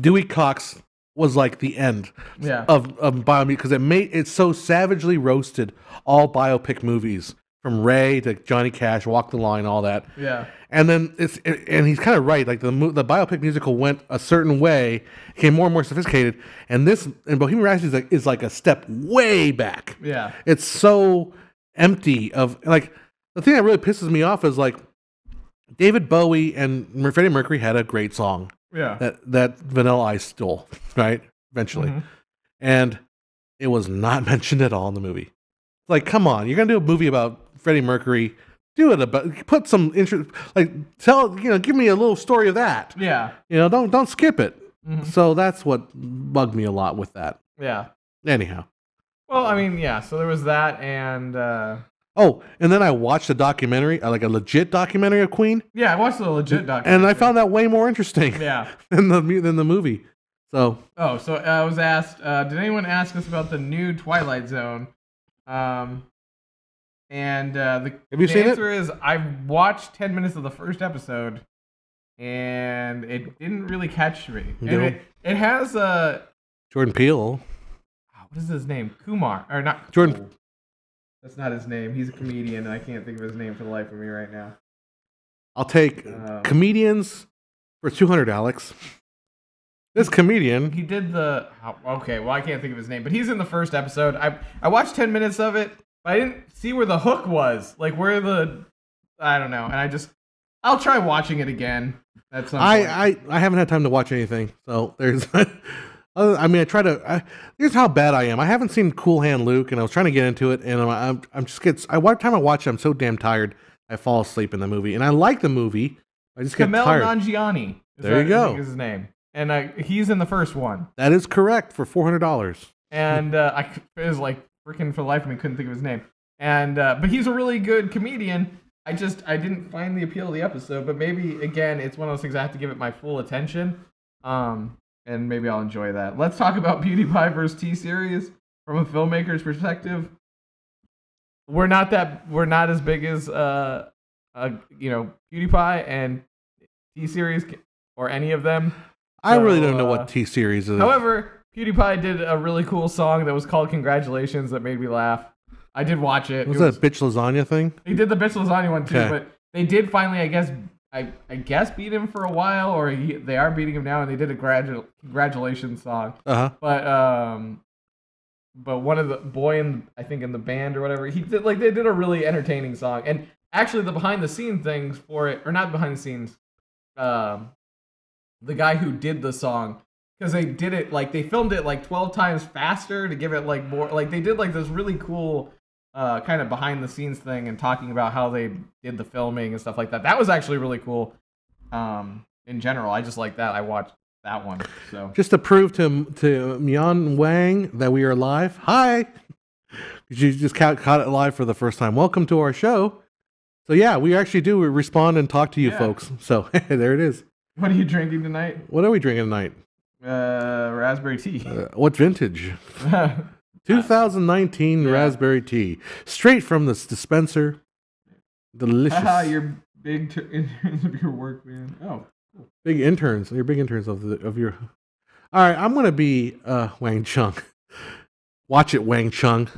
Dewey Cox was like the end of biomusic, because it so savagely roasted all biopic movies from Ray to Johnny Cash, Walk the Line, all that. Yeah. And then and he's kind of right. Like the biopic musical went a certain way, became more and more sophisticated, and Bohemian Rhapsody is like a step way back. Yeah. It's so empty of like the thing that really pisses me off is like David Bowie and Freddie Mercury had a great song. Yeah. That Vanilla Ice stole, right? Eventually. Mm-hmm. And it was not mentioned at all in the movie. Like, come on, you're gonna do a movie about Freddie Mercury. Do it about, put some interest, like give me a little story of that. Yeah. Don't skip it. Mm-hmm. So that's what bugged me a lot with that. Yeah. Anyhow. Well, I mean, yeah. So there was that, and oh, and then I watched a documentary, like a legit documentary of Queen. Yeah, I watched the legit documentary, and I found that way more interesting. Yeah. than the movie. So. Oh, so I was asked, did anyone ask us about the new Twilight Zone? And have you seen it? The answer is I've watched 10 minutes of the first episode, and it didn't really catch me. No. And it has Jordan Peele. What is his name? Kumar or not? Jordan. Oh, that's not his name. He's a comedian, and I can't think of his name for the life of me right now. I'll take comedians for $200, Alex. This comedian. He did the. Okay, well, I can't think of his name, but he's in the first episode. I watched 10 minutes of it, but I didn't see where the hook was. Like, where the. I don't know. And I'll try watching it again at some point. I haven't had time to watch anything, so there's. I mean, here's how bad I am. I haven't seen Cool Hand Luke, and I was trying to get into it, and I'm just every time I watch it, I'm so damn tired, I fall asleep in the movie. And I like the movie, I just get tired. Kumail Nanjiani. There you go. I think is his name. And he's in the first one. That is correct for $400. And it was like freaking for the life of me couldn't think of his name. And but he's a really good comedian. I didn't find the appeal of the episode, but maybe again it's one of those things I have to give it my full attention. And maybe I'll enjoy that. Let's talk about PewDiePie versus T-Series from a filmmaker's perspective. We're not as big as PewDiePie and T-Series or any of them. I really don't know what T-Series is. However, PewDiePie did a really cool song that was called Congratulations that made me laugh. I did watch it. Was that a bitch lasagna thing? He did the bitch lasagna one too, but they did finally, I guess, beat him for a while, or they are beating him now, and they did a congratulations song. Uh-huh. But one of the boy in the band or whatever, they did a really entertaining song. And actually the behind the scenes things for it, or not behind the scenes, the guy who did the song, because they did it they filmed it 12 times faster to give it more, they did this really cool kind of behind the scenes thing and talking about how they did the filming and stuff like that. That was actually really cool. In general, I just like that. I watched that one. So just to prove to Mian Wang that we are live. Hi, you just caught it live for the first time. Welcome to our show. So yeah, we actually do respond and talk to you folks. So there it is. What are you drinking tonight? What are we drinking tonight? Raspberry tea. What vintage? 2019 raspberry tea. Straight from the dispenser. Delicious. You're big in terms of your work, man. Oh, cool. Big interns. You're big interns of your. All right, I'm gonna be Wang Chung. Watch it, Wang Chung.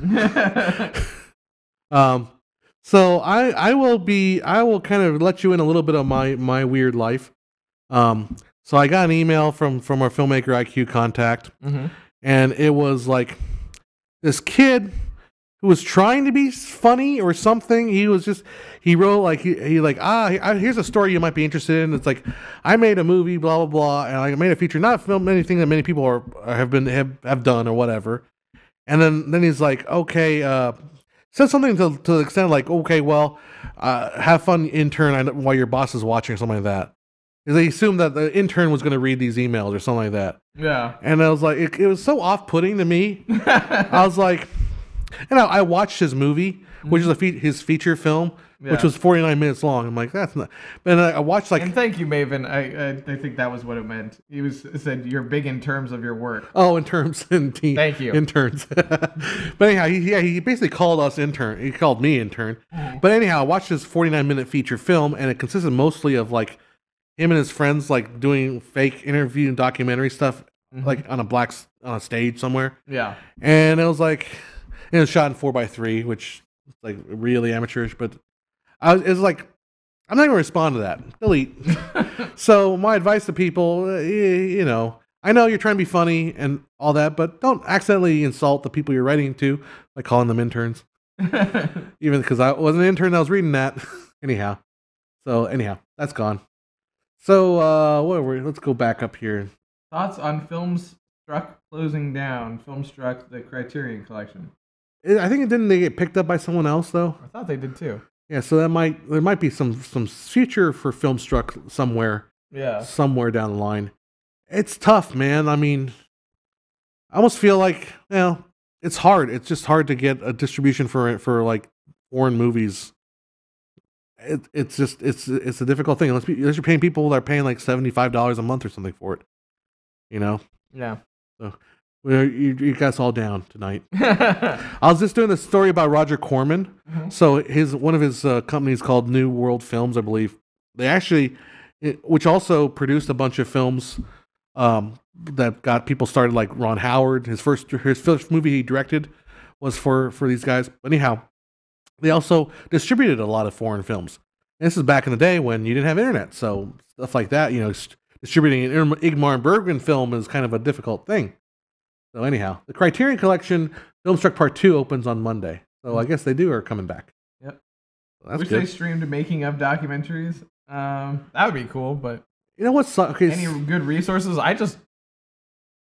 So I will kind of let you in a little bit of my weird life. So I got an email from our filmmaker IQ contact, and it was like this kid who was trying to be funny or something. He wrote like here's a story you might be interested in. It's like, I made a movie, blah blah blah, and I made a feature, not film anything that many people have done or whatever. And then he's like, okay, said something to the extent like, okay, well, have fun, intern, while your boss is watching or something like that. They assumed that the intern was going to read these emails or something like that. Yeah. And I was like, it was so off-putting to me. I was like, and I watched his movie, which is his feature film, which was 49 minutes long. I'm like, that's not. And I watched like. And thank you, Maven. I think that was what it meant. It said you're big in terms of your work. Oh, in terms and thank you, interns. But anyhow, he basically called us intern. He called me intern. But anyhow, I watched this 49-minute feature film, and it consisted mostly of like him and his friends like doing fake interview and documentary stuff, like on a stage somewhere. Yeah. And it was like, it was shot in 4:3, which is like really amateurish, but it was like, I'm not going to respond to that. Delete. So my advice to people, I know you're trying to be funny and all that, but don't accidentally insult the people you're writing to by calling them interns. Even because I was an intern, I was reading that. Anyhow, that's gone. So let's go back up here. Thoughts on Filmstruck closing down? Filmstruck, the Criterion Collection. I think didn't they get picked up by someone else though? I thought they did too. Yeah, so there might be some future for Filmstruck somewhere. Yeah. Somewhere down the line. It's tough, man. I mean, I almost feel like, it's hard. It's just hard to get a distribution for like foreign movies. It's a difficult thing unless you're paying people that are paying like $75 a month or something for it. Yeah. So you guys all down tonight. I was just doing a story about Roger Corman. So one of his companies called New World Films, I believe. They actually, which also produced a bunch of films that got people started, like Ron Howard. His first movie he directed was for these guys. But anyhow, they also distributed a lot of foreign films. And this is back in the day when you didn't have internet, so stuff like that, distributing an Ingmar Bergman film is kind of a difficult thing. So anyhow, the Criterion Collection, Filmstruck Part 2 opens on Monday. So I guess they are coming back. Yep. So that's Wish good. they streamed making of documentaries. That would be cool, but you know what's any good resources?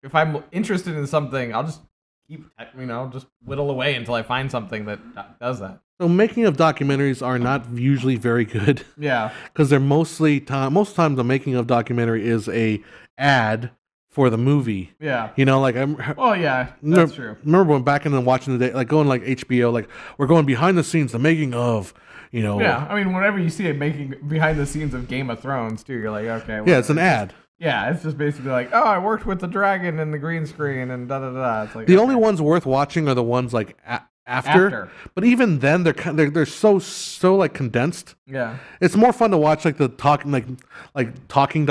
If I'm interested in something, I'll just keep, just whittle away until I find something that does that. So making of documentaries are not usually very good. Yeah. Because they're most times the making of documentary is a ad for the movie. Yeah. Well, yeah, that's true. Remember when back in the watching the day, like going like HBO, like we're going behind the scenes, the making of, Yeah, I mean, whenever you see it making behind the scenes of Game of Thrones too, you're like, okay. Yeah, it's an ad. Yeah, it's just basically like, oh, I worked with the dragon and the green screen and da da da. It's like the only ones worth watching are the ones like after. But even then, they're so like condensed. Yeah, it's more fun to watch like the Talking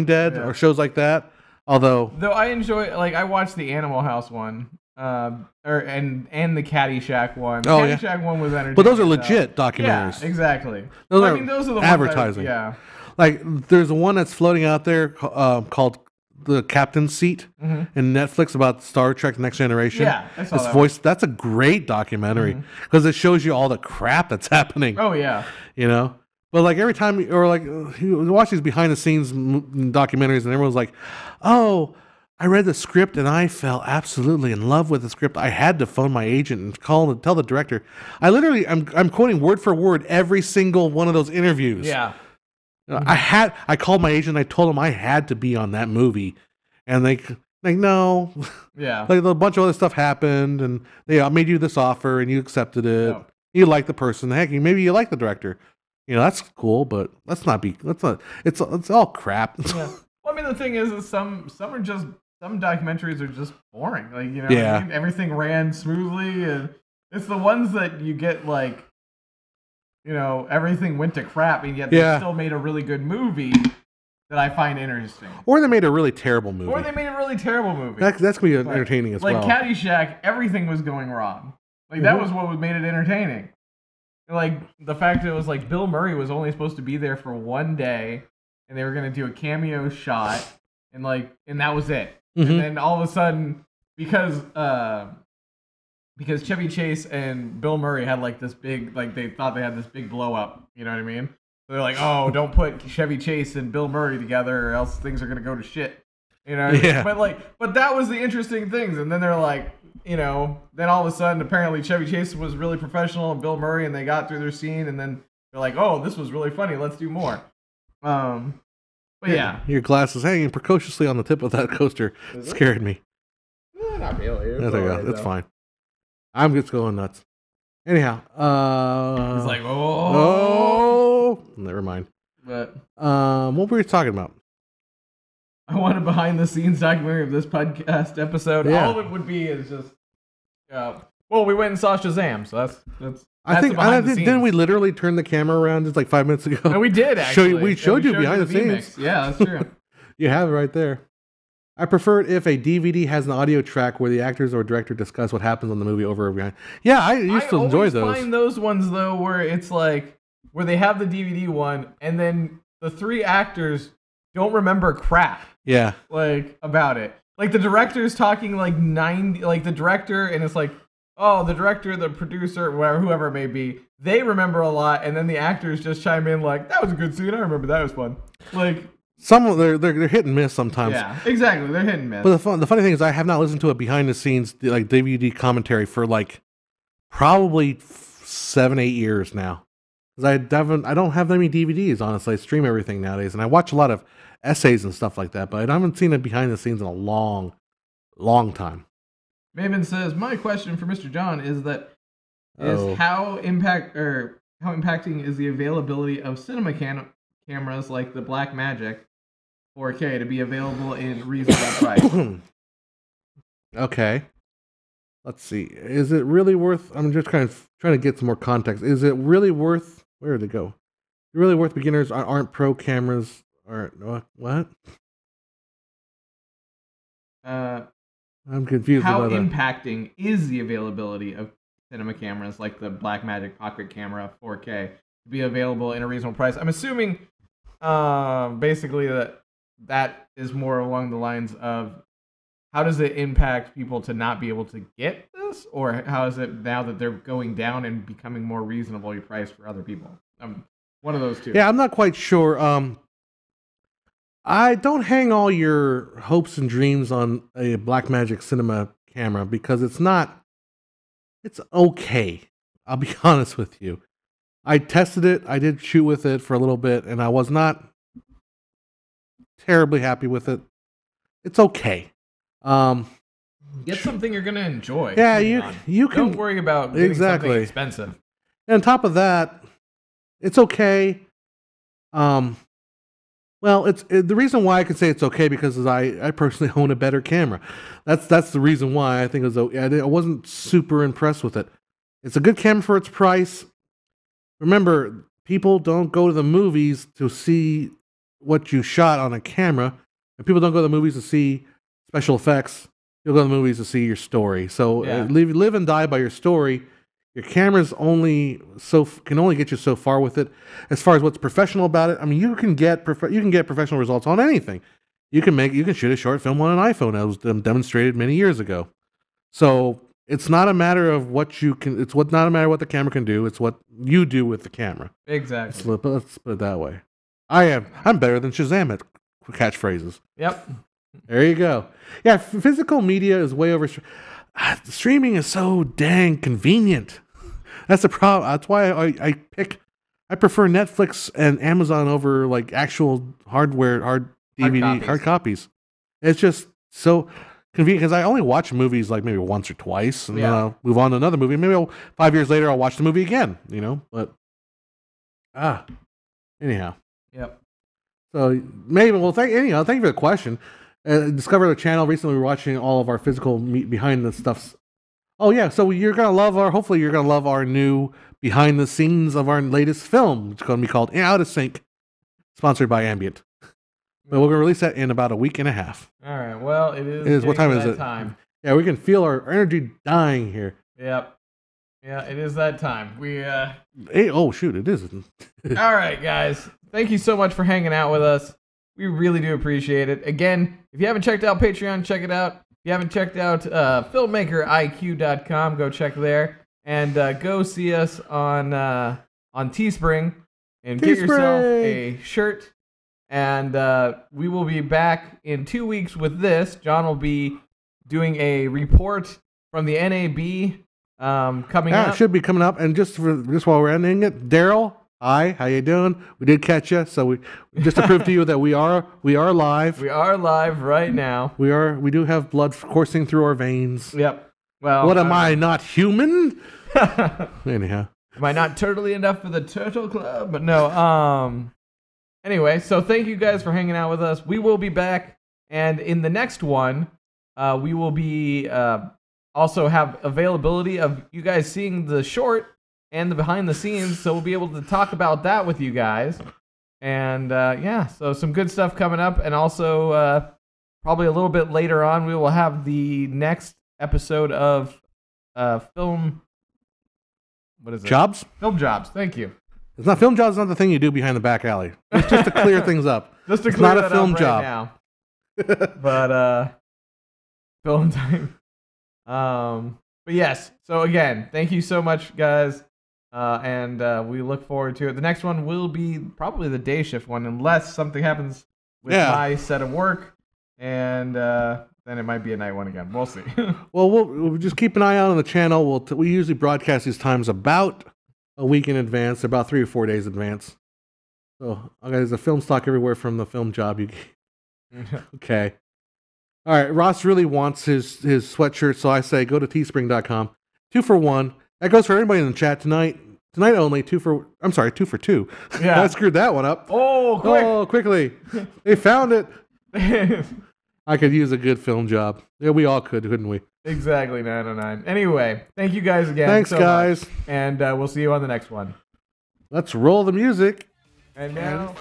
Dead or shows like that. Though I enjoy, I watched the Animal House one, and the Caddyshack one. Oh, Caddyshack one was entertaining. But those are legit documentaries. Yeah, exactly. Those are the advertising. Yeah. Like there's one that's floating out there called The Captain's Seat in Netflix about Star Trek Next Generation. Yeah, I saw that voiced. That's a great documentary because it shows you all the crap that's happening. Oh yeah. But like every time, or like you watch these behind the scenes documentaries, and everyone's like, "Oh, I read the script and I fell absolutely in love with the script. I had to phone my agent and call and tell the director." I'm quoting word for word every single one of those interviews. Yeah. I called my agent. I told him I had to be on that movie, and they no. Yeah. Like a bunch of other stuff happened, and they made you this offer, and you accepted it. No. You like the person. Heck, maybe you like the director. That's cool, but it's all crap. Yeah. Well, I mean, the thing is that some documentaries are just boring. Yeah. Everything ran smoothly, and it's the ones that you get everything went to crap, and yet they still made a really good movie. that I find interesting. Or they made a really terrible movie. Or they made a really terrible movie. That's going to be entertaining as well. Like Caddyshack, everything was going wrong. Like, that was what made it entertaining. Like, the fact that it was like Bill Murray was only supposed to be there for one day, and they were going to do a cameo shot, and that was it. And then all of a sudden, because Chevy Chase and Bill Murray had like this big, like they thought they had this big blow up, you know what I mean? So they're like, oh, don't put Chevy Chase and Bill Murray together or else things are going to go to shit. You know what I mean? But that was the interesting things. And then they're like, you know, then all of a sudden, apparently Chevy Chase was really professional and Bill Murray, and they got through their scene, and then they're like, oh, this was really funny. Let's do more. But yeah. Your glasses hanging precociously on the tip of that coaster scared me. Not really. That's fine. I'm just going nuts. Anyhow, it's like, oh, never mind. But what were we talking about? I want a behind-the-scenes documentary of this podcast episode. Yeah. All of it would be is just, well, we went and saw Shazam, so that's. I think didn't we literally turn the camera around just like 5 minutes ago? And we did actually. We showed you behind the scenes. Yeah, that's true. You have it right there. I prefer it if a DVD has an audio track where the actors or director discuss what happens on the movie over and behind. Yeah, I used to enjoy those. I find those ones though where it's like where they have the DVD one and then the three actors don't remember crap. Yeah, like about it. Like the director's talking like the director, and it's like, oh, the director, the producer, whoever it may be, they remember a lot, and then the actors just chime in like, that was a good scene, I remember that was fun. Like some of they're hit and miss sometimes. Yeah, exactly, they're hit and miss. But the funny thing is, I have not listened to a behind the scenes like DVD commentary for like probably 7-8 years now. Because I don't have that many DVDs, honestly. I stream everything nowadays, and I watch a lot of essays and stuff like that, but I haven't seen it behind the scenes in a long time. Maven says, my question for Mr. John is how impacting is the availability of cinema cameras like the Blackmagic 4K to be available in reasonable price? Okay. Let's see. Is it really worth... I'm just kind of trying to get some more context. Is it really worth... Where did it go? Is it really worth beginners aren't pro cameras... Or what? I'm confused. How impacting is the availability of cinema cameras like the Blackmagic Pocket Camera 4K to be available in a reasonable price? I'm assuming, basically that is more along the lines of how does it impact people to not be able to get this, or how is it now that they're going down and becoming more reasonably priced for other people? One of those two. Yeah, I'm not quite sure. I don't hang all your hopes and dreams on a Blackmagic cinema camera because it's okay. I'll be honest with you. I tested it. I did shoot with it for a little bit, and I was not terribly happy with it. It's okay. Get something you're going to enjoy. Yeah, you can. Don't worry about getting something expensive. And on top of that, it's okay. Well, the reason why I can say it's okay because I personally own a better camera. That's the reason why I think it was. I wasn't super impressed with it. It's a good camera for its price. Remember, people don't go to the movies to see what you shot on a camera, and people don't go to the movies to see special effects. You'll go to the movies to see your story. So live and die by your story. Your camera's can only get you so far with it. As far as what's professional about it, I mean, you can get professional results on anything. You can shoot a short film on an iPhone, as was demonstrated many years ago. So it's not a matter of what you can. Not a matter of what the camera can do. It's what you do with the camera. Exactly. Let's put it that way. I'm better than Shazam at catchphrases. Yep. There you go. Yeah, physical media is way over. Streaming is so dang convenient. That's the problem. That's why I prefer Netflix and Amazon over like actual hard copies. It's just so convenient because I only watch movies like maybe once or twice, and then I'll move on to another movie. Maybe 5 years later I'll watch the movie again. But anyhow. Yep. So maybe thank you for the question. Discovered the channel recently. We're watching all of our physical behind the stuffs. Oh yeah, so hopefully you're gonna love our new behind the scenes of our latest film, which is gonna be called Out of Sync, sponsored by Ambient. But we're gonna release that in about a week and a half. All right. Well, it is. What time is it? Yeah, we can feel our energy dying here. Yep. Yeah, it is that time. Hey, oh shoot, it is. All right, guys. Thank you so much for hanging out with us. We really do appreciate it. Again, if you haven't checked out Patreon, check it out. If you haven't checked out filmmakeriq.com, go check there. And go see us on Teespring and get yourself a shirt. And we will be back in 2 weeks with this. John will be doing a report from the NAB coming up. It should be coming up. And just while we're ending it, Daryl, hi, how you doing? We did catch you, so we just to prove to you that we are live. We are live right now. We do have blood coursing through our veins. Yep. Well, what am I not human? Anyhow, am I not turtly enough for the Turtle Club? But no. Anyway, so thank you guys for hanging out with us. We will be back, and in the next one, we will be also have availability of you guys seeing the short and the behind the scenes, so we'll be able to talk about that with you guys. And yeah, so some good stuff coming up, and also probably a little bit later on, we will have the next episode of film. What is it? Jobs? Film Jobs. Thank you. It's not film jobs. Not the thing you do behind the back alley. It's just to clear things up. Just to it's clear not a film job now. But film time. But yes. So again, thank you so much, guys. And we look forward to it. The next one will be probably the day shift one, unless something happens with my set of work, and then it might be a night one again. We'll see. Well, we'll just keep an eye out on the channel. We usually broadcast these times about a week in advance, about 3 or 4 days in advance. So, okay, there's a film stock everywhere from the film job. Okay. All right, Ross really wants his sweatshirt, so I say go to teespring.com. 2 for 1. That goes for everybody in the chat tonight. Tonight only, 2 for 2. Yeah. I screwed that one up. Oh, quick. Oh, quickly. They found it. I could use a good film job. Yeah, we all could, couldn't we? Exactly, 909. Anyway, thank you guys again. Thanks, guys. Much. And we'll see you on the next one. Let's roll the music. And now...